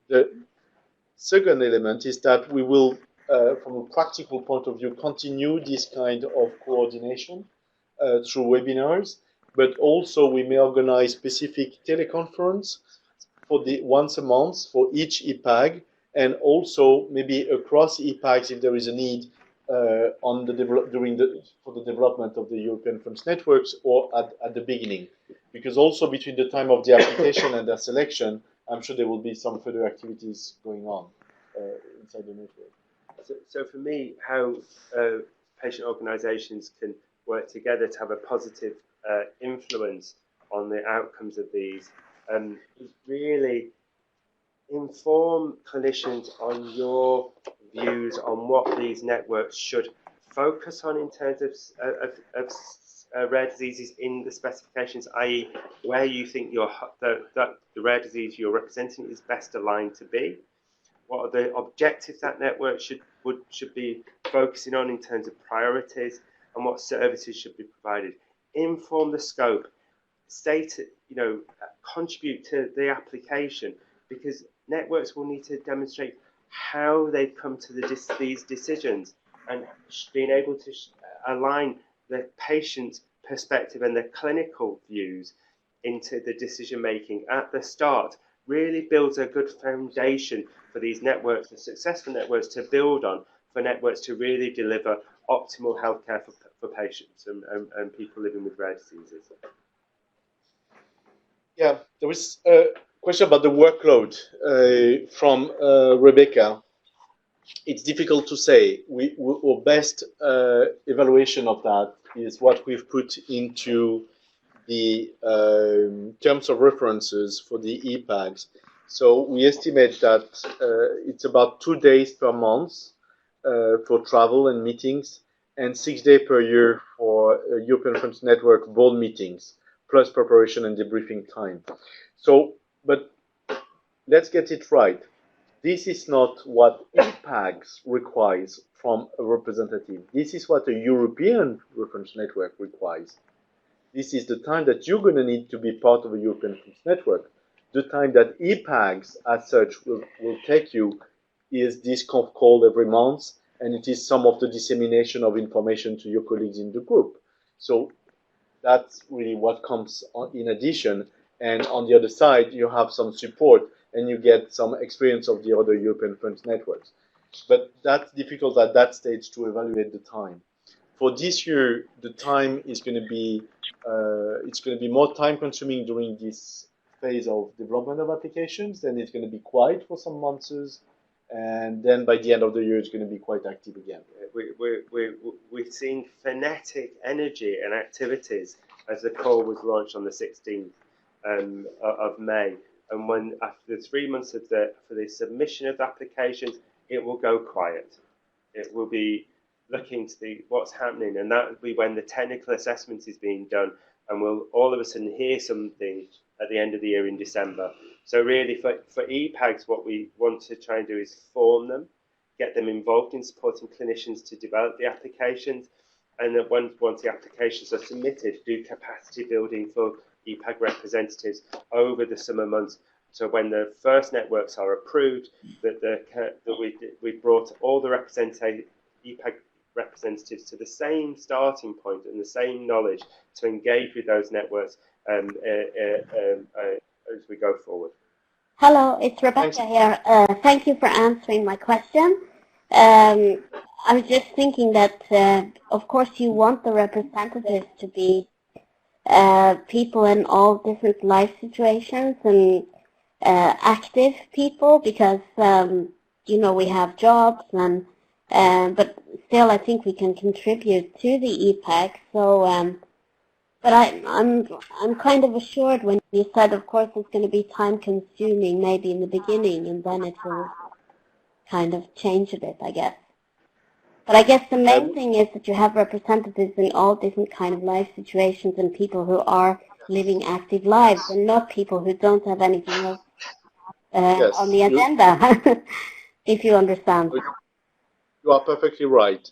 The second element is that we will, from a practical point of view, continue this kind of coordination through webinars, but also we may organize specific teleconference for the once a month for each EPAG, and also maybe across EPAGs if there is a need for the development of the European Funds networks, or at the beginning, because also between the time of the application and their selection, I'm sure there will be some further activities going on inside the network. So for me, how patient organisations can work together to have a positive influence on the outcomes of these is really inform clinicians on your views on what these networks should focus on in terms of rare diseases in the specifications, i.e. where you think the rare disease you're representing is best aligned to be. What are the objectives that network should be focusing on in terms of priorities, and what services should be provided. Inform the scope, state, contribute to the application, because networks will need to demonstrate how they've come to these decisions, and being able to align the patient's perspective and the clinical views into the decision making at the start really builds a good foundation for these networks, the successful networks, to build on, for networks to really deliver optimal healthcare for patients and people living with rare diseases. Yeah, there was a question about the workload from Rebecca. It's difficult to say. Our best evaluation of that is what we've put into the terms of references for the EPAGs. So we estimate that it's about 2 days per month for travel and meetings, and 6 days per year for European Funds Network board meetings, plus preparation and debriefing time. So, but let's get it right. This is not what EPAGs requires from a representative. This is what a European reference network requires. This is the time that you're going to need to be part of a European Funds network. The time that EPAGs as such will take you is this conf call every month, and it is some of the dissemination of information to your colleagues in the group. So that's really what comes in addition. And on the other side, you have some support and you get some experience of the other European Funds networks. But that's difficult at that stage to evaluate the time. For this year, the time is going to be it's going to be more time consuming during this phase of development of applications. Then it's going to be quiet for some months, and then by the end of the year, it's going to be quite active again. We've seen frenetic energy and activities as the call was launched on the 16th of May. And when after the 3 months for the submission of the applications, it will go quiet. It will be looking to see what's happening, and that will be when the technical assessment is being done, and we'll all of a sudden hear something at the end of the year in December. So really for EPAGs, what we want to try and do is form them, get them involved in supporting clinicians to develop the applications, and then once the applications are submitted, do capacity building for EPAG representatives over the summer months. So when the first networks are approved, we brought all the EPAG representatives to the same starting point and the same knowledge to engage with those networks as we go forward. Hello, it's Rebecca here. Thank you for answering my question. I was just thinking that, of course, you want the representatives to be people in all different life situations and active people, because you know, we have jobs, and but still I think we can contribute to the EPAC. So but I'm kind of assured when you said, of course, it's going to be time consuming maybe in the beginning, and then it will kind of change a bit, I guess. But I guess the main thing is that you have representatives in all different kind of life situations, and people who are living active lives, and not people who don't have anything else on the agenda, if you understand. You are perfectly right.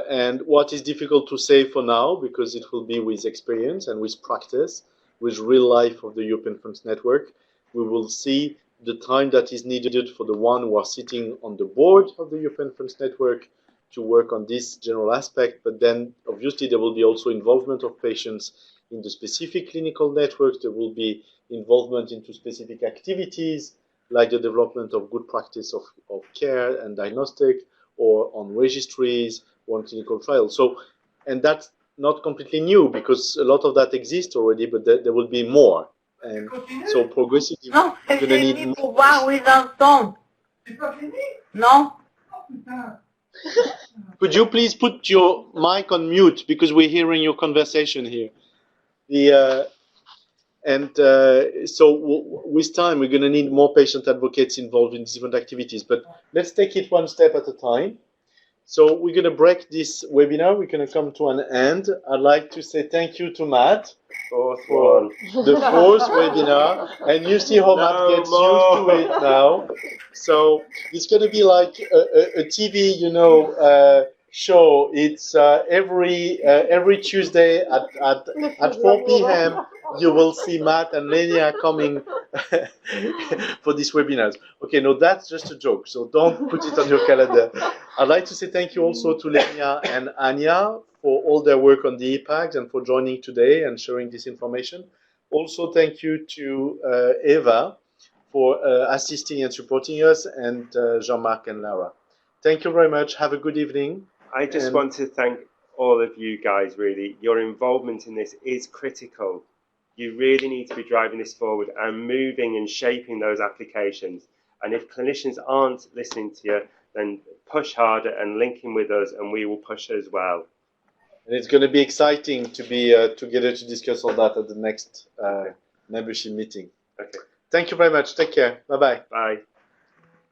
And what is difficult to say for now, because it will be with experience and with practice, with real life of the European Funds Network, we will see the time that is needed for the one who are sitting on the board of the European Funds Network to work on this general aspect. But then, obviously, there will be also involvement of patients in the specific clinical networks. There will be involvement into specific activities, like the development of good practice of care and diagnostic, or on registries, or on clinical trials. So, and that's not completely new, because a lot of that exists already, but there will be more. And so progressively, we're going to need more. No. Could you please put your mic on mute, because we're hearing your conversation here. So with time, we're going to need more patient advocates involved in different activities. But let's take it one step at a time. So we're going to break this webinar. We're going to come to an end. I'd like to say thank you to Matt for the fourth webinar. And you see how Matt gets used to it now. So it's going to be like a TV, show. It's every Tuesday at 4 p.m. You will see Matt and Lenia coming for these webinars. Okay, no, that's just a joke, so don't put it on your calendar. I'd like to say thank you also to Lenia and Anya for all their work on the EPACs and for joining today and sharing this information. Also, thank you to Eva for assisting and supporting us, and Jean-Marc and Lara. Thank you very much. Have a good evening. I just want to thank all of you guys, really. Your involvement in this is critical. You really need to be driving this forward and moving and shaping those applications. And if clinicians aren't listening to you, then push harder and link in with us, and we will push as well. And it's going to be exciting to be together to discuss all that at the next membership meeting. Okay. Thank you very much. Take care. Bye-bye. Bye.